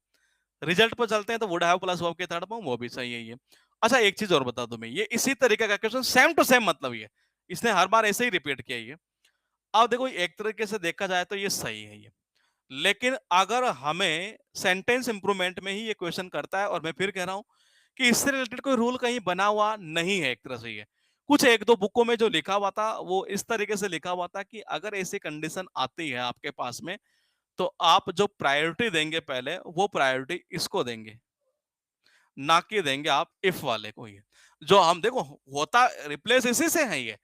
रिजल्ट पर चलते हैं तो वुड हैव प्लस वर्ब के थर्ड फॉर्म, वो भी सही है ये। अच्छा एक चीज और बता दूं मैं, ये इसी तरीके का क्वेश्चन सेम टू सेम, मतलब ये इसने हर बार ऐसे ही रिपीट किया ये। अब देखो एक तरीके से देखा जाए तो ये सही है ये। लेकिन अगर हमें सेंटेंस इंप्रूवमेंट में ही ये क्वेश्चन करता है, और मैं फिर कह रहा हूं कि इससे रिलेटेड कोई रूल कहीं बना हुआ नहीं है एक तरह से ये। कुछ एक दो बुकों में जो लिखा हुआ था वो इस तरीके से लिखा हुआ था कि अगर ऐसी कंडीशन आती है आपके पास में, तो आप जो प्रायोरिटी देंगे पहले, वो प्रायोरिटी इसको देंगे, ना कि देंगे आप इफ वाले को। ये जो हम देखो होता रिप्लेस इसी से है ये।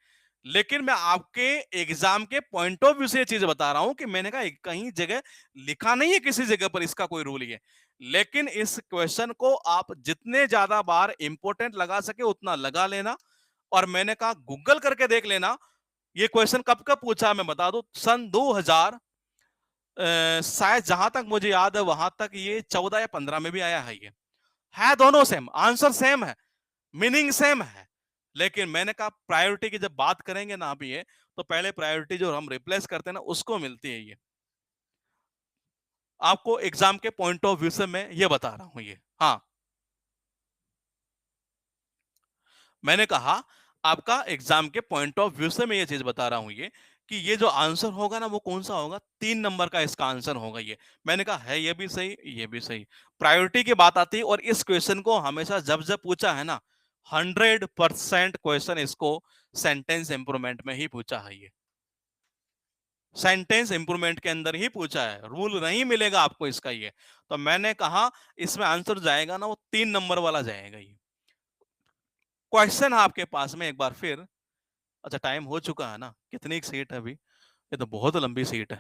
लेकिन मैं आपके एग्जाम के पॉइंट ऑफ व्यू से ये चीज बता रहा हूं कि मैंने कहा कहीं जगह लिखा नहीं है किसी जगह पर इसका कोई रूल ये। लेकिन इस क्वेश्चन को आप जितने ज्यादा बार इंपॉर्टेंट लगा सके उतना लगा लेना। और मैंने कहा गूगल करके देख लेना ये क्वेश्चन कब कब पूछा, मैं बता दूं सन 2000, शायद जहां तक मुझे याद है वहां तक ये 14 या 15 में भी आया है ये। है दोनों सेम, आंसर सेम है, मीनिंग सेम है। लेकिन मैंने कहा प्रायोरिटी की जब बात करेंगे ना आप ये, तो पहले प्रायोरिटी जो हम रिप्लेस करते हैं ना उसको मिलती है ये। आपको एग्जाम के पॉइंट ऑफ व्यू से मैं ये बता रहा हूं ये। हाँ, मैंने कहा आपका एग्जाम के पॉइंट ऑफ व्यू से मैं ये चीज बता रहा हूं ये, कि ये जो आंसर होगा ना वो कौन सा होगा? 3 नंबर का इसका आंसर होगा ये। मैंने कहा है ये भी सही, ये भी सही। प्रायोरिटी की बात आती है, और इस क्वेश्चन को हमेशा जब जब पूछा है ना, 100% क्वेश्चन इसको सेंटेंस इंप्रूवमेंट में ही पूछा है ये। सेंटेंस इंप्रूवमेंट के अंदर ही पूछा है, रूल नहीं मिलेगा आपको इसका ये। तो मैंने कहा इसमें आंसर जाएगा ना वो 3 नंबर वाला जाएगा ये। क्वेश्चन है आपके पास में एक बार फिर। अच्छा टाइम हो चुका है ना? कितनी सीट है अभी? ये तो बहुत लंबी सीट है।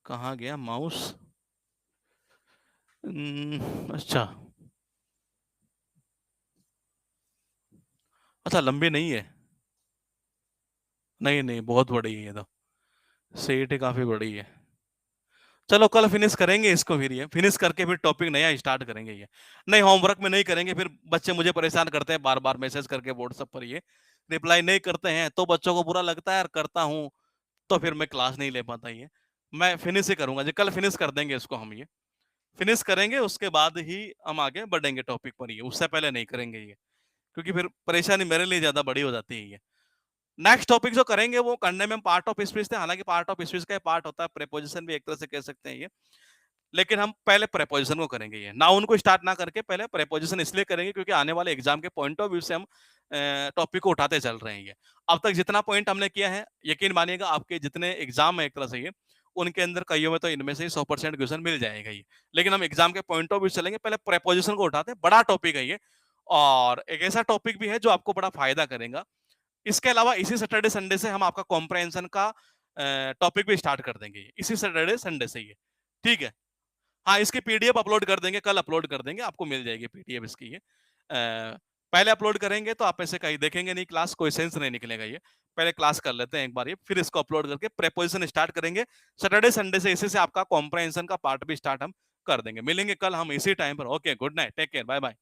कहाँ गया माउस? अच्छा। अच्छा लंबी नहीं है? नहीं नहीं, बहुत बड़ी है ये तो। सीट काफी बड़ी है। चलो कल फिनिश करेंगे इसको, फिर ये फिनिश करके फिर टॉपिक नया स्टार्ट करेंगे ये। नहीं होमवर्क में नहीं करेंगे, फिर बच्चे मुझे परेशान करते हैं बार बार मैसेज करके व्हाट्सएप पर, ये रिप्लाई नहीं करते हैं तो बच्चों को बुरा लगता है, और करता हूँ तो फिर मैं क्लास नहीं ले पाता ये। मैं फिनिश ही करूंगा जी, कल फिनिश कर देंगे इसको हम ये। फिनिश करेंगे उसके बाद ही हम आगे बढ़ेंगे टॉपिक पर, ये उससे पहले नहीं करेंगे ये, क्योंकि फिर परेशानी मेरे लिए ज्यादा बड़ी हो जाती है ये। नेक्स्ट टॉपिक जो करेंगे वो करने में पार्ट ऑफ स्पीच थे, हालांकि पार्ट ऑफ स्पीच का पार्ट होता है प्रेपोजिशन भी एक तरह से कह सकते हैं ये। लेकिन हम पहले प्रेपोजिशन को करेंगे ये, नाउन को स्टार्ट ना करके पहले प्रेपोजिशन इसलिए करेंगे क्योंकि आने वाले एग्जाम के पॉइंट ऑफ व्यू से हम टॉपिक को उठाते चल रहे हैं ये। अब तक जितना पॉइंट हमने किया है, यकीन मानिएगा आपके जितने एग्जाम है एक तरह से ये, उनके अंदर कईयों में तो इनमें से 100% क्वेश्चन मिल जाएगा ये। लेकिन हम एग्जाम के पॉइंट ऑफ व्यू चलेंगे, पहले प्रेपोजिशन को उठाते हैं, बड़ा टॉपिक है ये। और एक ऐसा टॉपिक भी है जो आपको बड़ा फायदा करेगा। इसके अलावा इसी सैटरडे संडे से हम आपका कॉम्प्रहेंशन का टॉपिक भी स्टार्ट कर देंगे इसी सैटरडे संडे से ये। ठीक है। हाँ इसकी पीडीएफ अपलोड कर देंगे, कल अपलोड कर देंगे, आपको मिल जाएगी पीडीएफ इसकी ये। पहले अपलोड करेंगे तो आप ऐसे कहीं देखेंगे नहीं क्लास, कोई सेंस नहीं निकलेगा ये। पहले क्लास कर लेते हैं एक बार ये, फिर इसको अपलोड करके प्रेपोजिशन स्टार्ट करेंगे। सैटरडे संडे से इसी से आपका कॉम्प्रहेंशन का पार्ट भी स्टार्ट हम कर देंगे। मिलेंगे कल हम इसी टाइम पर। Okay good night, take care, bye bye.